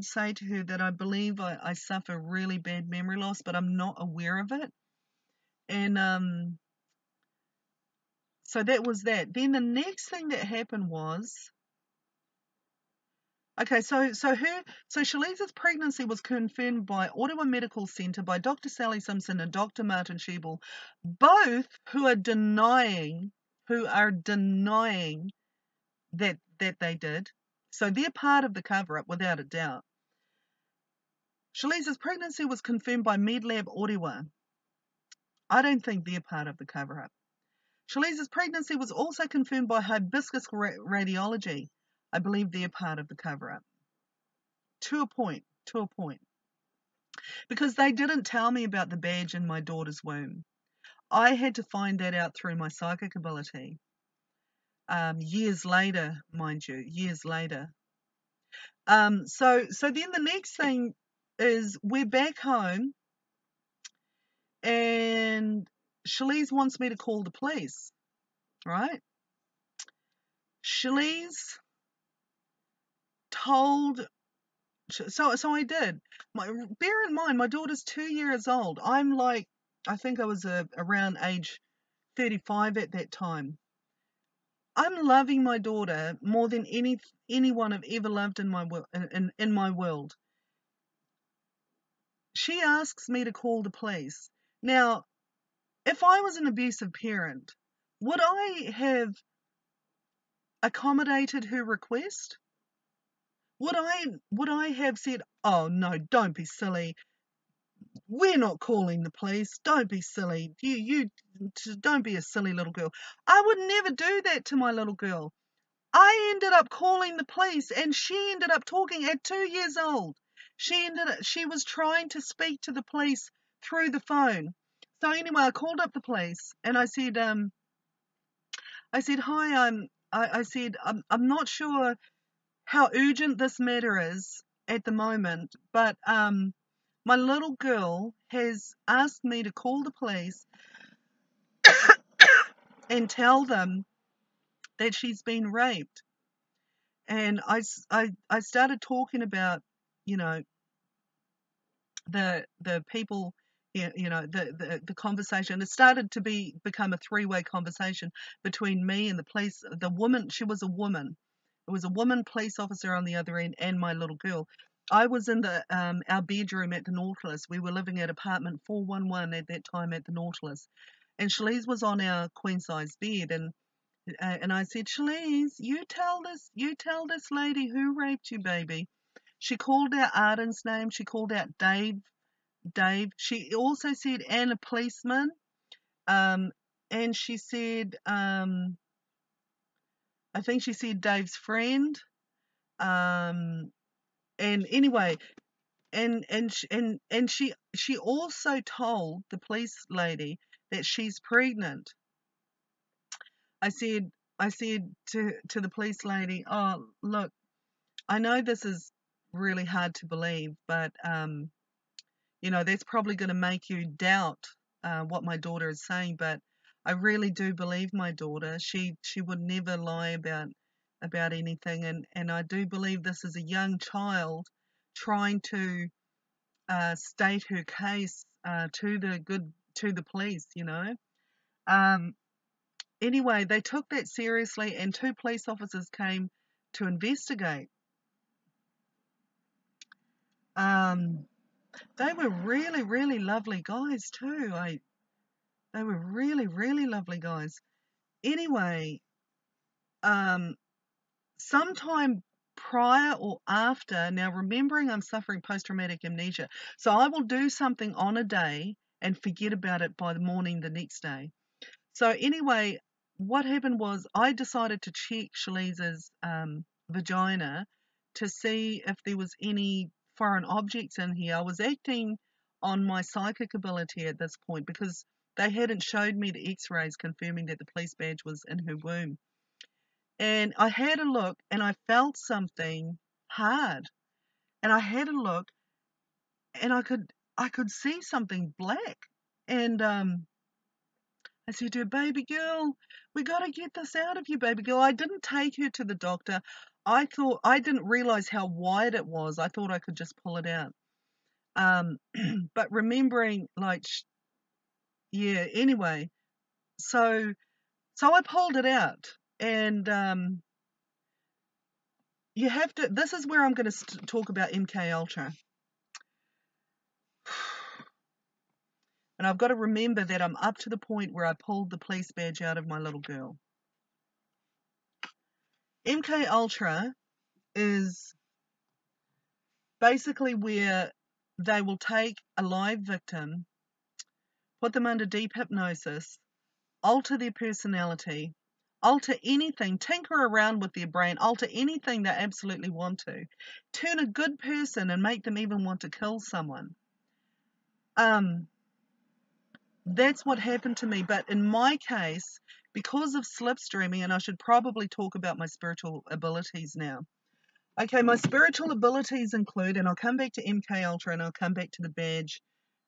say to her that I believe I suffer really bad memory loss, but I'm not aware of it. And so that was that. Then the next thing that happened was, okay, so Shalise's pregnancy was confirmed by Orewa Medical Centre by Dr. Sally Simpson and Dr. Martin Shevel, both who are denying that they did. So they're part of the cover-up, without a doubt. Shalise's pregnancy was confirmed by Medlab Orewa. I don't think they're part of the cover-up. Shalise's pregnancy was also confirmed by Hibiscus Radiology. I believe they're part of the cover-up. To a point. Because they didn't tell me about the badge in my daughter's womb. I had to find that out through my psychic ability. Years later, mind you, years later. So then the next thing is, we're back home, and Shalise wants me to call the police, right? Shalise told, so I did. Bear in mind, my daughter's 2 years old. I'm like, I think I was around age 35 at that time. I'm loving my daughter more than anyone I've ever loved in my world. She asks me to call the police. Now, if I was an abusive parent, would I have accommodated her request? Would I have said, "Oh no, don't be silly. We're not calling the police. Don't be silly. You don't be a silly little girl." I would never do that to my little girl. I ended up calling the police, and she ended up talking at 2 years old. She was trying to speak to the police through the phone. So anyway, I called up the police, and I said, "Hi, I said, I'm not sure how urgent this matter is at the moment, but my little girl has asked me to call the police and tell them that she's been raped. And I started talking about, you know, the people, the conversation. It started to become a three-way conversation between me and the police. The woman, she was a woman. It was a woman police officer on the other end and my little girl. I was in the our bedroom at the Nautilus. We were living at apartment 411 at that time at the Nautilus, and Shalise was on our queen size bed, and I said, Shalise, you tell this lady who raped you, baby. She called out Arden's name. She called out Dave. She also said, and a policeman. Um, and she said, I think she said Dave's friend. And anyway, and she also told the police lady that she's pregnant. I said to the police lady, oh look, I know this is really hard to believe, but that's probably going to make you doubt what my daughter is saying. But I really do believe my daughter. She would never lie about anything, and I do believe this is a young child trying to state her case to the police. Um, anyway, they took that seriously, and 2 police officers came to investigate. Um, they were really, really lovely guys too. They were really, really lovely guys. Anyway, um, sometime prior or after, now remembering I'm suffering post-traumatic amnesia, so I will do something on a day and forget about it by the morning the next day. So anyway, what happened was I decided to check Shalise's vagina to see if there was any foreign objects in here. I was acting on my psychic ability at this point because they hadn't showed me the x-rays confirming that the police badge was in her womb. And I had a look and I felt something hard. And I had a look and I could see something black. And I said to her, baby girl, we got to get this out of you, baby girl. I didn't take her to the doctor. I didn't realize how wide it was. I thought I could just pull it out. But remembering, like, yeah, anyway, so I pulled it out. And you have to, this is where I'm going to talk about MK Ultra. And I've got to remember that I'm up to the point where I pulled the police badge out of my little girl. MK Ultra is basically where they will take a live victim, put them under deep hypnosis, alter their personality, alter anything, tinker around with their brain, alter anything they absolutely want to, turn a good person and make them even want to kill someone. That's what happened to me. But in my case, because of slipstreaming, and I should probably talk about my spiritual abilities now. Okay, my spiritual abilities include, and I'll come back to MK Ultra and I'll come back to the badge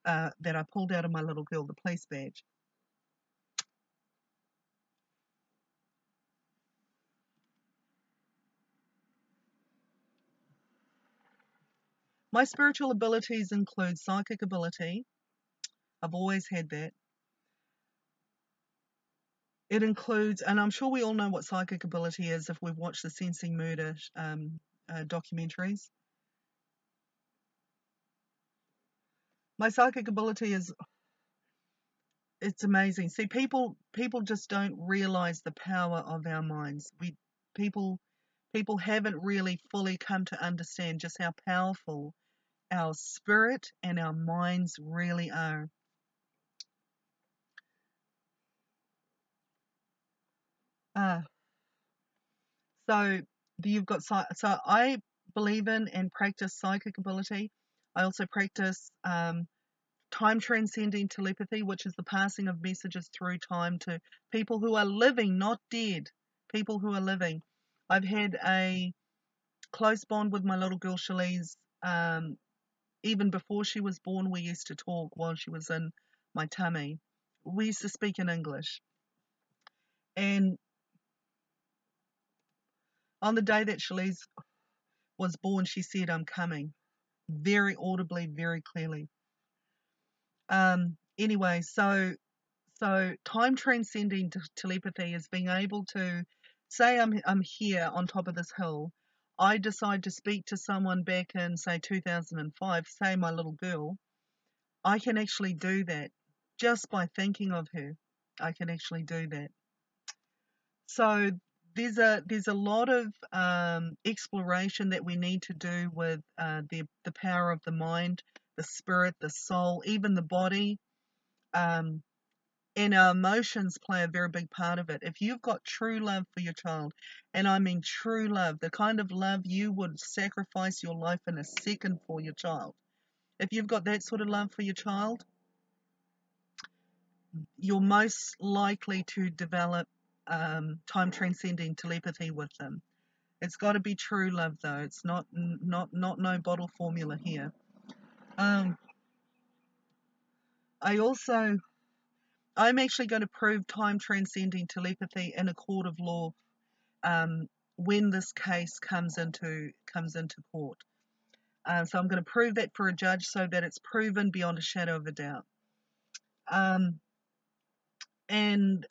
that I pulled out of my little girl, the police badge. My spiritual abilities include psychic ability. I've always had that. It includes, and I'm sure we all know what psychic ability is if we've watched the Sensing Murder documentaries. My psychic ability is, it's amazing. See, people just don't realize the power of our minds. People haven't really fully come to understand just how powerful our spirit and our minds really are. So you've got, so I believe in and practice psychic ability. I also practice time transcending telepathy, which is the passing of messages through time to people who are living, not dead. people who are living. I've had a close bond with my little girl Shalise. Even before she was born, we used to talk while she was in my tummy. We used to speak in English. And on the day that Shalise was born, she said, "I'm coming," very audibly, very clearly. Anyway, so time transcending telepathy is being able to say I'm here on top of this hill. I decide to speak to someone back in, say, 2005, say my little girl. I can actually do that just by thinking of her. I can actually do that. So there's a lot of exploration that we need to do with the power of the mind, the spirit, the soul, even the body. And our emotions play a very big part of it. If you've got true love for your child, and I mean true love, the kind of love you would sacrifice your life in a second for your child, if you've got that sort of love for your child, you're most likely to develop time transcending telepathy with them. It's got to be true love, though. It's not no bottle formula here. I'm actually going to prove time transcending telepathy in a court of law when this case comes into court. So I'm going to prove that for a judge so that it's proven beyond a shadow of a doubt. And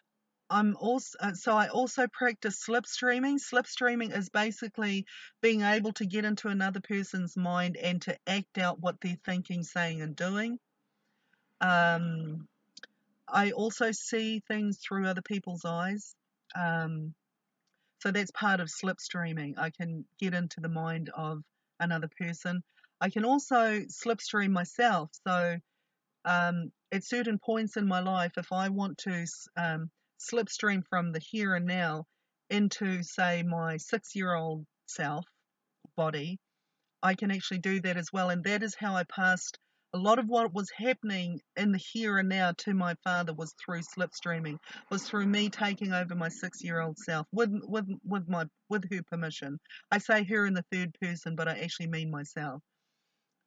I also practice slipstreaming. Slipstreaming is basically being able to get into another person's mind and to act out what they're thinking, saying, and doing. I also see things through other people's eyes. So that's part of slipstreaming. I can get into the mind of another person. I can also slipstream myself. So at certain points in my life, if I want to slipstream from the here and now into, say, my 6-year-old self body, I can actually do that as well. And that is how I passed a lot of what was happening in the here and now to my father, was through slipstreaming, was through me taking over my 6-year-old self with her permission. I say her in the third person, but I actually mean myself.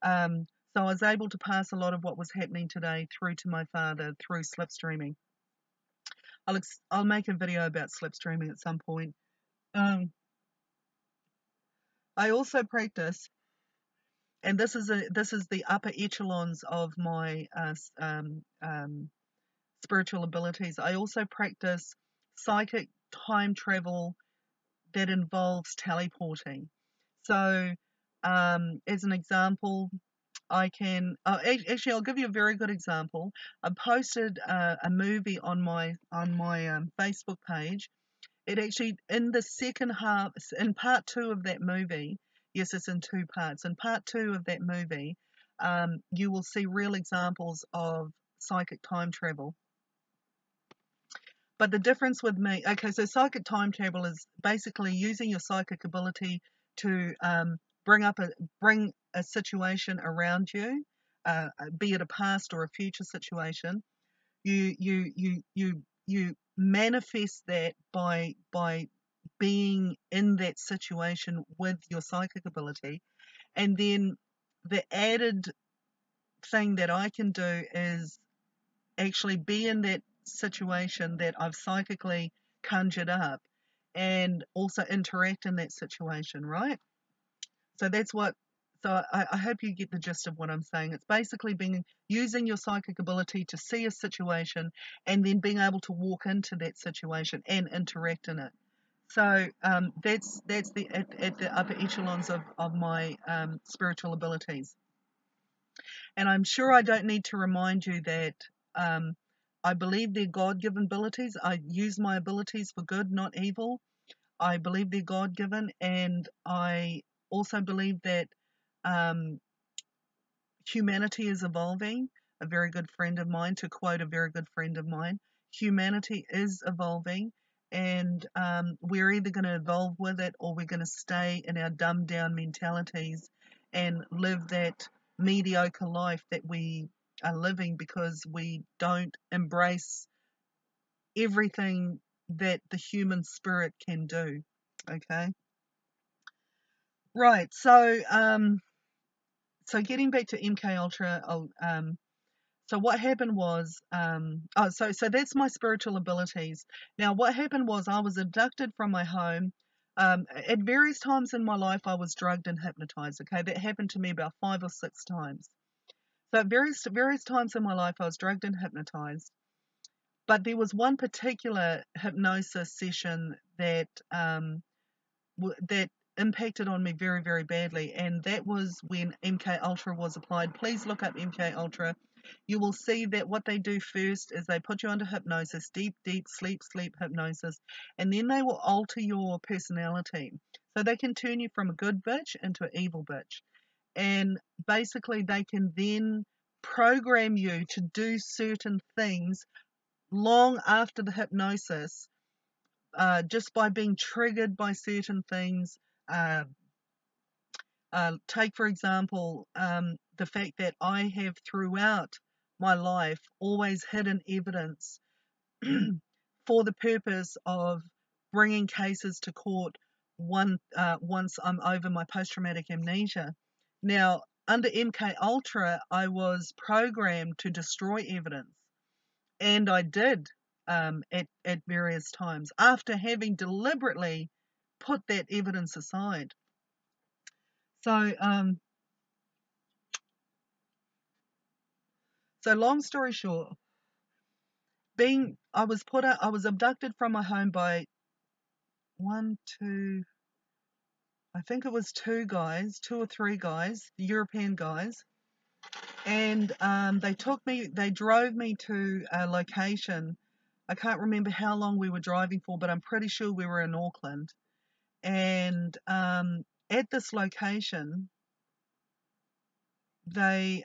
So I was able to pass a lot of what was happening today through to my father through slipstreaming. I'll make a video about slipstreaming at some point. I also practice, and this is the upper echelons of my spiritual abilities. I also practice psychic time travel that involves teleporting. So, as an example, I can actually I'll give you a very good example. I posted a movie on my Facebook page. It actually, in the second half, in part 2 of that movie, yes, it's in 2 parts. In part 2 of that movie, you will see real examples of psychic time travel. But the difference with me, okay, so psychic time travel is basically using your psychic ability to bring a situation around you, be it a past or a future situation. You manifest that by being in that situation with your psychic ability, and then the added thing that I can do is actually be in that situation that I've psychically conjured up and also interact in that situation, right? So that's what, so I hope you get the gist of what I'm saying. It's basically using your psychic ability to see a situation and then being able to walk into that situation and interact in it. So that's at the upper echelons of my spiritual abilities. And I'm sure I don't need to remind you that I believe they're God-given abilities. I use my abilities for good, not evil. I believe they're God-given, and I also believe that humanity is evolving. A very good friend of mine, to quote a very good friend of mine, humanity is evolving, and we're either going to evolve with it or we're going to stay in our dumbed-down mentalities and live that mediocre life that we are living because we don't embrace everything that the human spirit can do. Okay. Right. So getting back to MK Ultra, so what happened was, so that's my spiritual abilities. Now, what happened was I was abducted from my home. At various times in my life, I was drugged and hypnotized. Okay, that happened to me about 5 or 6 times. So at various times in my life, I was drugged and hypnotized. But there was one particular hypnosis session that that impacted on me very, very badly, and that was when MK Ultra was applied. Please look up MK Ultra. You will see that what they do first is they put you under hypnosis, deep, deep sleep hypnosis, and then they will alter your personality. So they can turn you from a good bitch into an evil bitch. And basically, they can then program you to do certain things long after the hypnosis, just by being triggered by certain things. Uh, Take, for example, the fact that I have throughout my life always hidden evidence for the purpose of bringing cases to court once I'm over my post-traumatic amnesia. Now, under MK Ultra, I was programmed to destroy evidence, and I did, at various times after having deliberately put that evidence aside. So, long story short, I was abducted from my home by I think it was two or three guys, European guys, and they drove me to a location. I can't remember how long we were driving for, but I'm pretty sure we were in Auckland. And at this location, they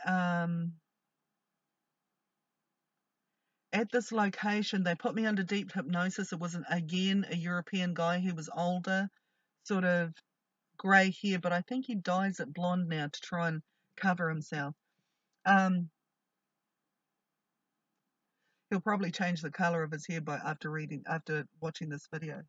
put me under deep hypnosis. It was again a European guy who was older, sort of grey hair, but I think he dyes it blonde now to try and cover himself. He'll probably change the color of his hair after watching this video.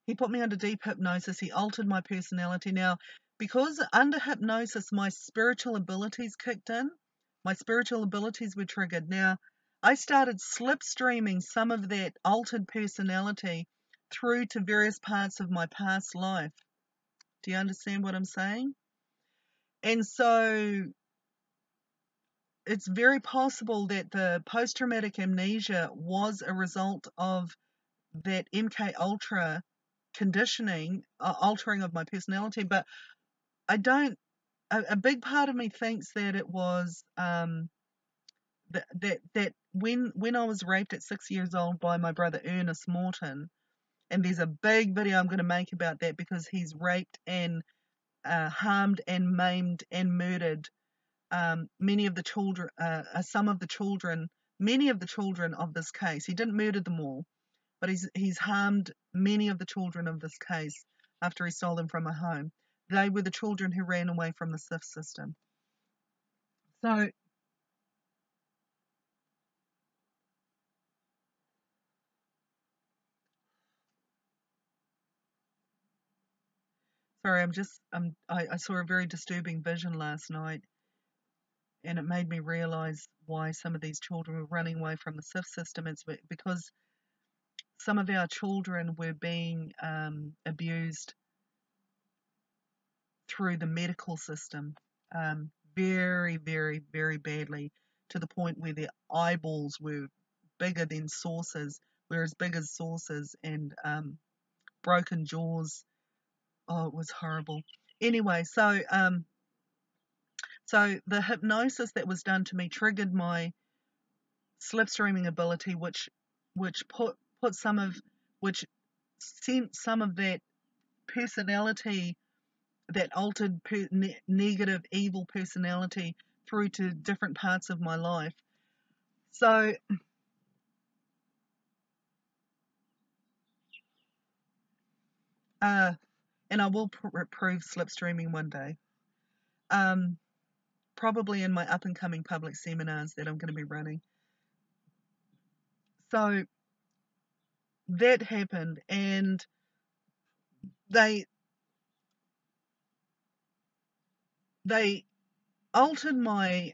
He put me under deep hypnosis. He altered my personality. Now, because under hypnosis, my spiritual abilities kicked in. My spiritual abilities were triggered. Now, I started slipstreaming some of that altered personality through to various parts of my past life. Do you understand what I'm saying? And so it's very possible that the post-traumatic amnesia was a result of that MK Ultra conditioning, altering of my personality. But I don't. A big part of me thinks that it was that when I was raped at 6 years old by my brother Ernest Morton, and there's a big video I'm going to make about that because he's raped and harmed and maimed and murdered many of the children, many of the children of this case. He didn't murder them all, but he's harmed many of the children of this case after he stole them from a home. They were the children who ran away from the SIF system. So, sorry, I saw a very disturbing vision last night, and it made me realize why some of these children were running away from the SIF system. It's because some of our children were being abused through the medical system, very, very, very badly, to the point where their eyeballs were bigger than saucers, were as big as saucers, and broken jaws. Oh, it was horrible. Anyway, so the hypnosis that was done to me triggered my slipstreaming ability, which sent some of that personality, that altered negative evil personality, through to different parts of my life. So and I will prove slipstreaming one day, probably in my up and coming public seminars that I'm going to be running. So that happened, and they altered my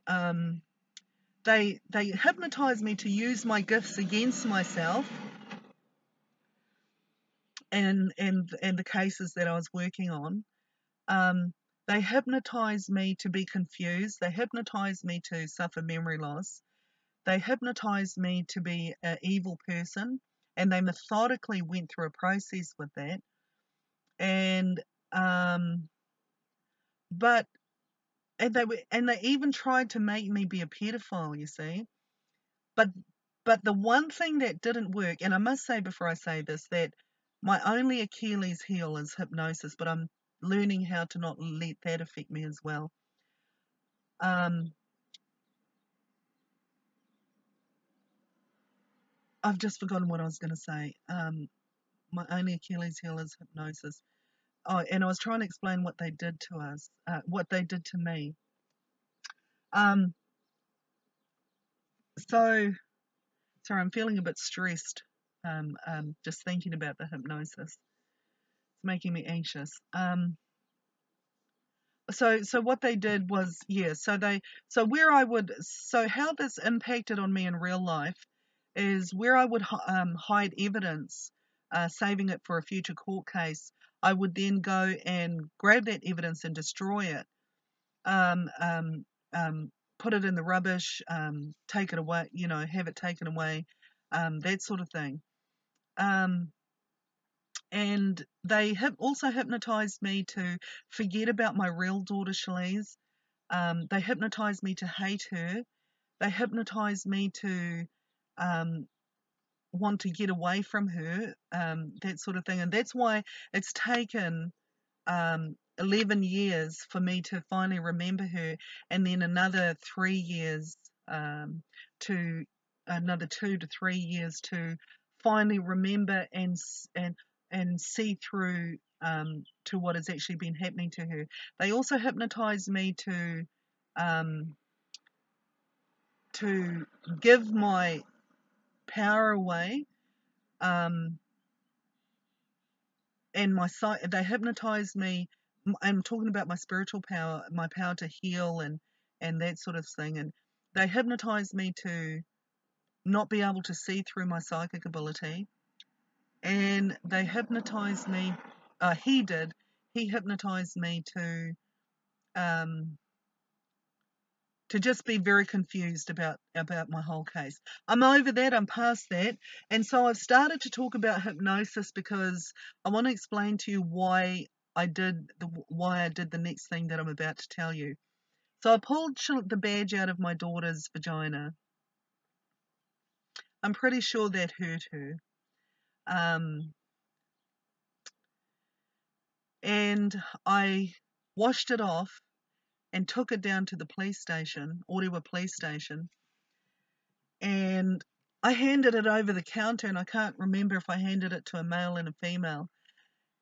they hypnotized me to use my gifts against myself and the cases that I was working on. They hypnotized me to be confused. They hypnotized me to suffer memory loss. They hypnotized me to be an evil person, and they methodically went through a process with that. And but and they even tried to make me be a pedophile, you see. But the one thing that didn't work, and I must say before I say this, that my only Achilles heel is hypnosis, but I'm learning how to not let that affect me as well. I've just forgotten what I was going to say. My only Achilles heel is hypnosis. Oh, and I was trying to explain what they did to us, what they did to me. Um, so, sorry, I'm feeling a bit stressed. Just thinking about the hypnosis. It's making me anxious. So what they did was, yeah, so how this impacted on me in real life is where I would hide evidence, saving it for a future court case. I would then go and grab that evidence and destroy it, um, um, put it in the rubbish, take it away, have it taken away, that sort of thing. Um, and they also hypnotized me to forget about my real daughter, Shalise. They hypnotized me to hate her. They hypnotized me to um, want to get away from her, that sort of thing. And that's why it's taken 11 years for me to finally remember her, and then another 3 years to another 2 to 3 years to finally remember and see through to what has actually been happening to her. They also hypnotized me um, to give my power away, um, and they hypnotized me. I'm talking about my spiritual power, my power to heal and that sort of thing. And they hypnotized me to not be able to see through my psychic ability. And they hypnotized me. He did. He hypnotized me um, to just be very confused about my whole case. I'm over that, I'm past that. And so I've started to talk about hypnosis because I want to explain to you why I did the next thing that I'm about to tell you. So I pulled the badge out of my daughter's vagina. I'm pretty sure that hurt her. And I washed it off and took it down to the police station, Orewa police station, and I handed it over the counter, and I can't remember if I handed it to a male and a female.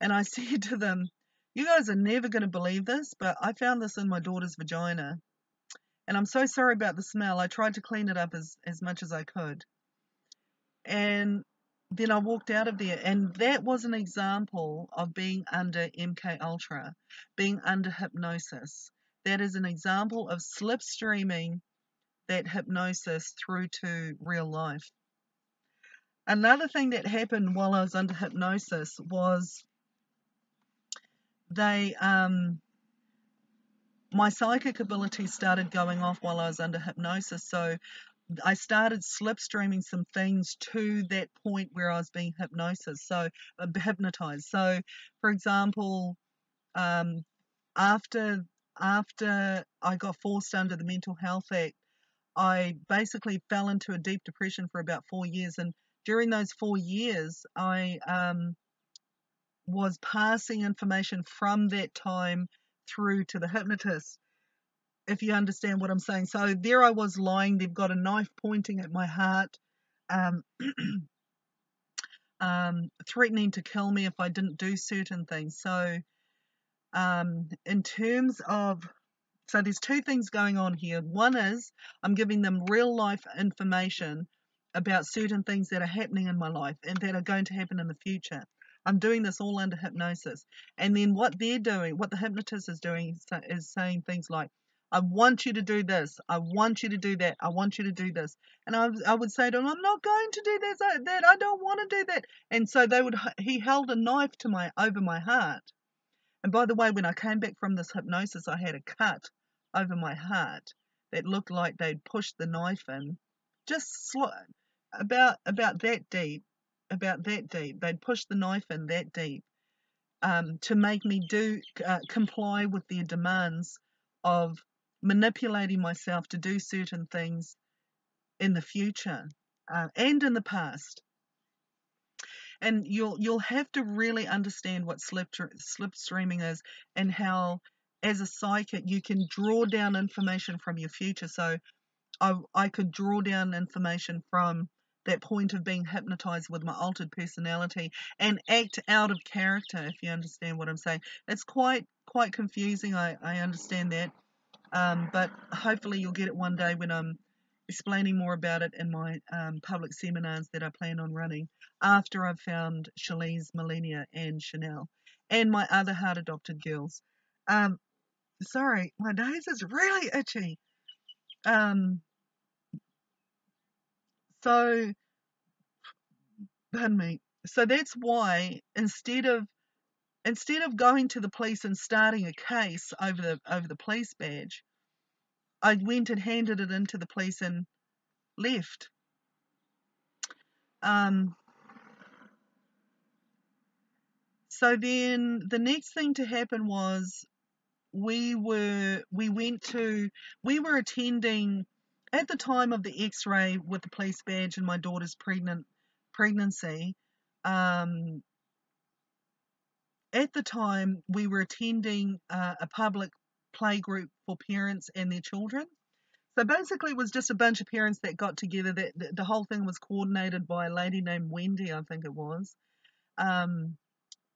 And I said to them, "You guys are never going to believe this, but I found this in my daughter's vagina. And I'm so sorry about the smell. I tried to clean it up as much as I could." And then I walked out of there, and that was an example of being under MK Ultra, being under hypnosis. That is an example of slipstreaming that hypnosis through to real life. Another thing that happened while I was under hypnosis was my psychic ability started going off while I was under hypnosis. So I started slipstreaming some things to that point where I was being hypnotized. So, for example, um, after I got forced under the Mental Health Act, I basically fell into a deep depression for about 4 years, and during those 4 years, I was passing information from that time through to the hypnotist, if you understand what I'm saying. So there I was lying, they've got a knife pointing at my heart, um, threatening to kill me if I didn't do certain things. So in terms of, so there's two things going on here. One is I'm giving them real life information about certain things that are happening in my life and that are going to happen in the future. I'm doing this all under hypnosis. And then what they're doing, what the hypnotist is doing, is saying things like, I want you to do this. I want you to do that. I want you to do this. And I would say to him, I'm not going to do this, that. I don't want to do that. And so he held a knife to over my heart. And by the way, when I came back from this hypnosis, I had a cut over my heart that looked like they'd pushed the knife in, just about that deep, about that deep. They'd pushed the knife in that deep, to make me comply with their demands of manipulating myself to do certain things in the future, and in the past. And you'll have to really understand what slipstreaming is, and how, as a psychic, you can draw down information from your future. So I could draw down information from that point of being hypnotized with my altered personality and act out of character, if you understand what I'm saying. It's quite confusing, I understand that. But hopefully you'll get it one day when I'm explaining more about it in my public seminars that I plan on running after I've found Shalise, Melania, and Chanel, and my other heart-adopted girls. Sorry, my nose is really itchy. So, pardon me. So that's why instead of going to the police and starting a case over the police badge, I went and handed it into the police and left. So then the next thing to happen was we were attending at the time of the X-ray with the police badge and my daughter's pregnancy. At the time, we were attending a public play group for parents and their children. So basically, it was just a bunch of parents that got together. That the whole thing was coordinated by a lady named Wendy, I think it was.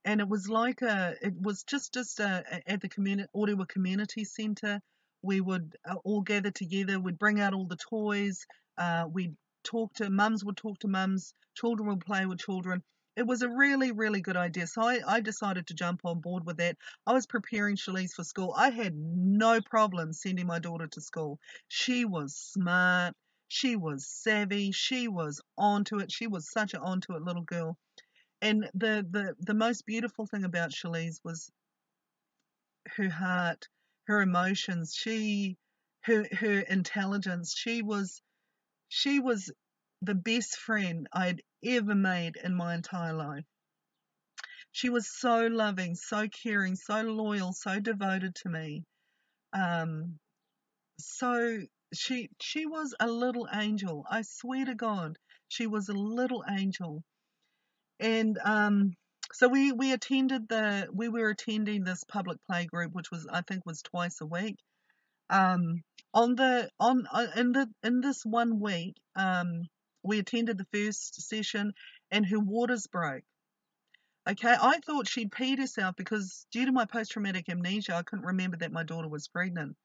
And it was it was just at the Orewa Community Centre. We would all gather together. We'd bring out all the toys. We'd mums would talk to mums. Children would play with children. It was a really, really good idea. So I decided to jump on board with that. I was preparing Shalise for school. I had no problem sending my daughter to school. She was smart. She was savvy. She was onto it. She was such an onto it little girl. And the most beautiful thing about Shalise was her heart, her emotions, her intelligence. She was the best friend I'd ever made in my entire life. She was so loving, so caring, so loyal, so devoted to me. So she was a little angel. I swear to God, she was a little angel. And so we were attending this public play group, which I think was twice a week. In this one week, we attended the first session, and her waters broke. Okay, I thought she'd peed herself because due to my post-traumatic amnesia, I couldn't remember that my daughter was pregnant,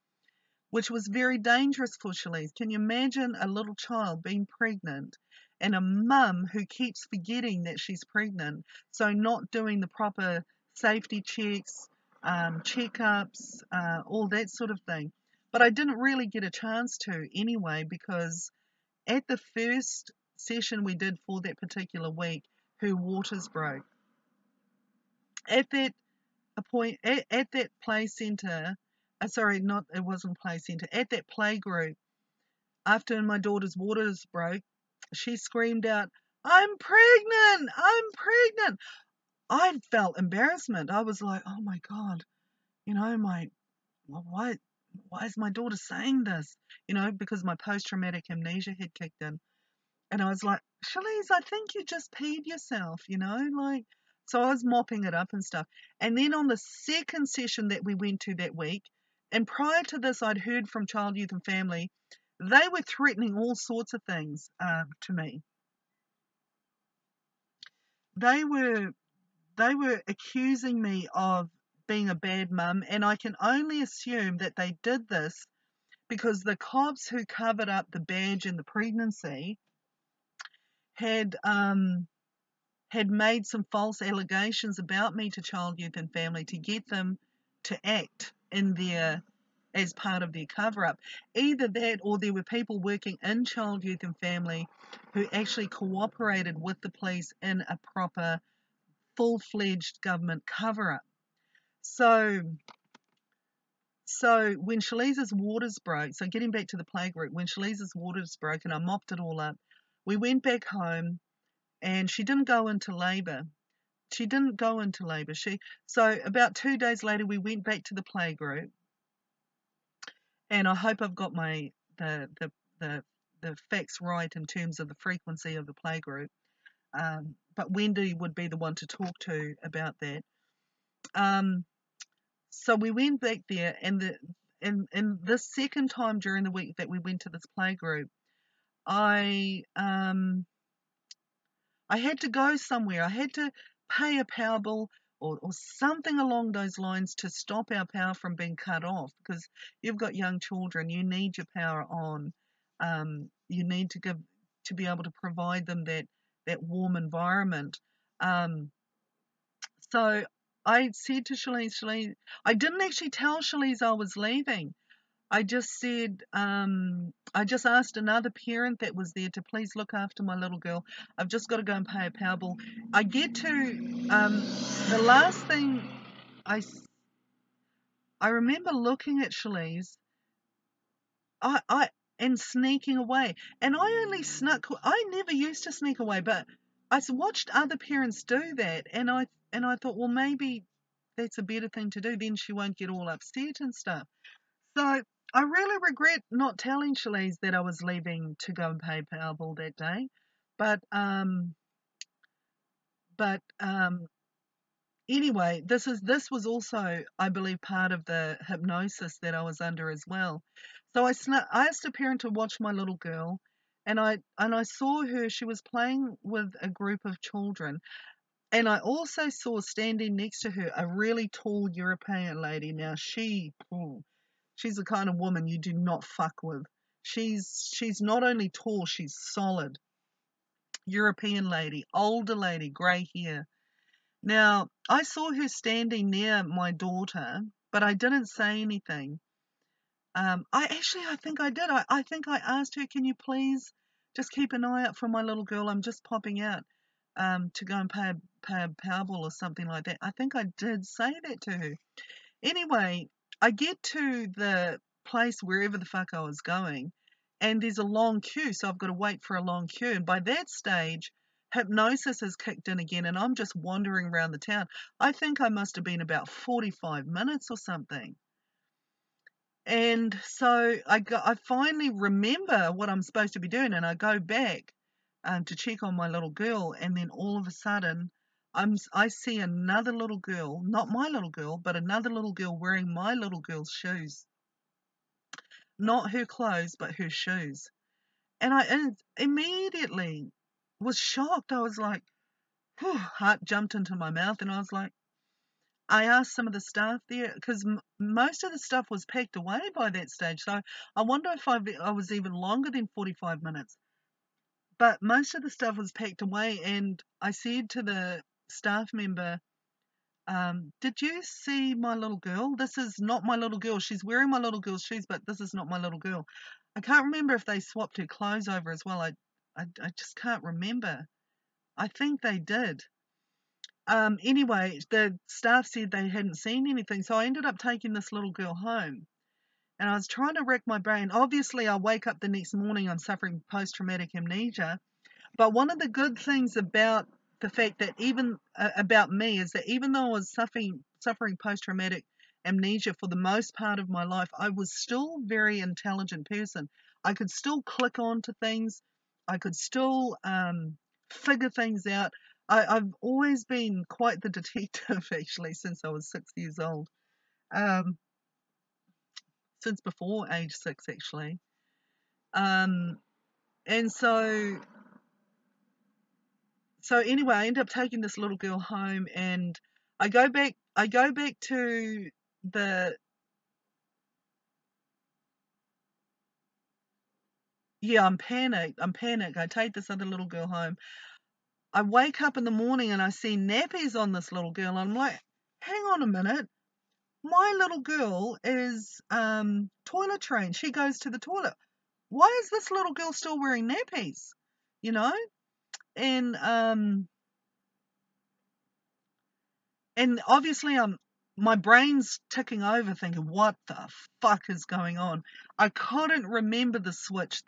which was very dangerous for Shalise. Can you imagine a little child being pregnant and a mum who keeps forgetting that she's pregnant, so not doing the proper safety checks, checkups, all that sort of thing. But I didn't really get a chance to anyway, because at the first session we did for that particular week, her waters broke. At that at that play centre, it wasn't play centre, at that play group, after my daughter's waters broke, she screamed out, I'm pregnant! I'm pregnant! I felt embarrassment. I was like, oh my God, why is my daughter saying this? Because my post-traumatic amnesia had kicked in. And I was like, Shalise, I think you just peed yourself, so I was mopping it up and stuff. And then on the second session that we went to that week, and prior to this, I'd heard from Child, Youth and Family, they were threatening all sorts of things to me. They were accusing me of being a bad mum, and I can only assume that they did this because the cops who covered up the badge and the pregnancy had made some false allegations about me to Child, Youth and Family to get them to act in their as part of their cover-up. Either that, or there were people working in Child, Youth and Family who actually cooperated with the police in a proper, full-fledged government cover-up. So when Shaliza's waters broke, so getting back to the playgroup, when Shaliza's waters broke and I mopped it all up, we went back home and she didn't go into labour. So about 2 days later, we went back to the playgroup, and I hope I've got the facts right in terms of the frequency of the playgroup. But Wendy would be the one to talk to about that. So we went back there, and the second time during the week that we went to this playgroup, I had to go somewhere. I had to pay a power bill or something along those lines to stop our power from being cut off, because you've got young children. You need your power on. You need to be able to provide them that warm environment. So I said to Shalise, I didn't actually tell Shalise I was leaving. I just said, I just asked another parent that was there to please look after my little girl. I've just got to go and pay a power bill. I get to, the last thing I remember looking at Shalise, and sneaking away. And I only snuck, I never used to sneak away, but I watched other parents do that. And I thought, well, maybe that's a better thing to do. Then she won't get all upset and stuff. So I really regret not telling Shalise that I was leaving to go and pay Powerball that day. But anyway, this was also, I believe, part of the hypnosis that I was under as well. So I asked a parent to watch my little girl, and I saw her. She was playing with a group of children. And I also saw standing next to her a really tall European lady. Now she's the kind of woman you do not fuck with. She's not only tall, she's solid. European lady, older lady, grey hair. Now, I saw her standing near my daughter, but I didn't say anything. I think I did. I think I asked her, can you please just keep an eye out for my little girl? I'm just popping out to go and pay a Powerball or something like that. I think I did say that to her. Anyway, I get to the place wherever the fuck I was going, and there's a long queue, so I've got to wait for a long queue. And by that stage, hypnosis has kicked in again, and I'm just wandering around the town. I think I must have been about 45 minutes or something. And so I finally remember what I'm supposed to be doing, and I go back to check on my little girl, and then all of a sudden, I see another little girl, not my little girl, but another little girl wearing my little girl's shoes. Not her clothes, but her shoes. And I immediately was shocked. I was like, whew, heart jumped into my mouth, and I was like, I asked some of the staff there, because most of the stuff was packed away by that stage. So I wonder if I was even longer than 45 minutes. But most of the stuff was packed away, and I said to the staff member, did you see my little girl? This is not my little girl. She's wearing my little girl's shoes, but this is not my little girl. I can't remember if they swapped her clothes over as well. I just can't remember. I think they did. Anyway, the staff said they hadn't seen anything, so I ended up taking this little girl home. And I was trying to rack my brain. Obviously, I wake up the next morning, I'm suffering post-traumatic amnesia. But one of the good things about the fact that about me is that even though I was suffering post-traumatic amnesia for the most part of my life, I was still a very intelligent person. I could still click on to things. I could still figure things out. I've always been quite the detective, actually, since I was 6 years old. Since before age 6, actually. And so anyway, I end up taking this little girl home, and I go back to the yeah, I'm panicked. I take this other little girl home. I wake up in the morning and I see nappies on this little girl. And I'm like, hang on a minute. My little girl is toilet trained. She goes to the toilet. Why is this little girl still wearing nappies? You know? And obviously my brain's ticking over thinking, what the fuck is going on? I couldn't remember the switch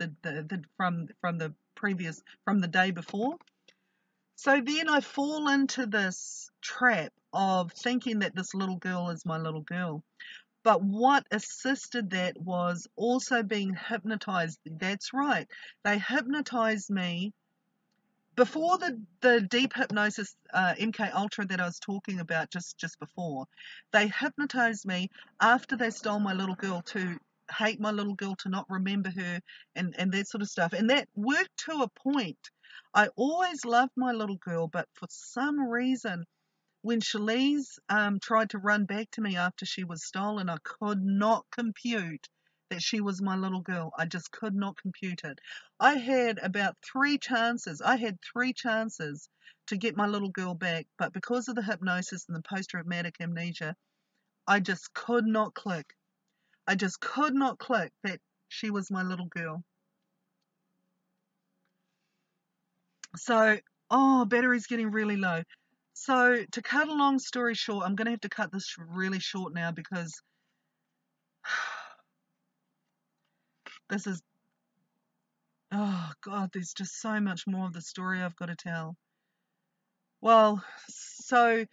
from the day before. So then I fall into this trap of thinking that this little girl is my little girl. But what assisted that was also being hypnotized. That's right. They hypnotized me before the deep hypnosis, MK Ultra that I was talking about just before. They hypnotized me after they stole my little girl to hate my little girl, to not remember her, and that sort of stuff. And that worked to a point. I always loved my little girl, but for some reason, when Shalise tried to run back to me after she was stolen, I could not compute that she was my little girl. I just could not compute it. I had about 3 chances. I had 3 chances to get my little girl back, but because of the hypnosis and the post-traumatic amnesia, I just could not click. I just could not click that she was my little girl. So, oh, battery's getting really low. So, to cut a long story short, I'm going to have to cut this really short now because this is, oh God, there's just so much more of the story I've got to tell. Well, so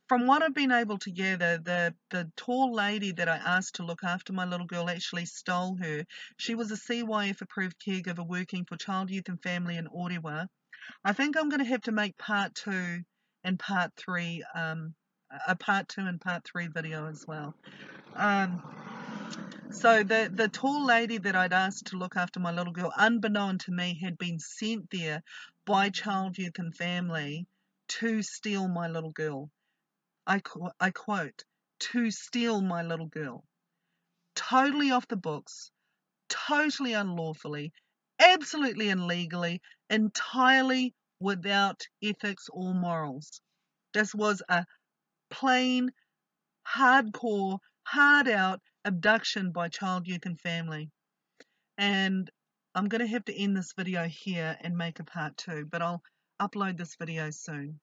from what I've been able to gather, the tall lady that I asked to look after my little girl actually stole her. She was a CYF approved caregiver working for Child, Youth and Family in Orewa. I think I'm going to have to make part 2 and part 3, a part 2 and part 3 video as well. So the tall lady that I'd asked to look after my little girl, unbeknown to me, had been sent there by Child, Youth and Family to steal my little girl. I quote, to steal my little girl. Totally off the books, totally unlawfully, absolutely illegally, entirely without ethics or morals. This was a plain, hardcore, hard-out abduction by Child, Youth and Family. And I'm going to have to end this video here and make a part 2, but I'll upload this video soon.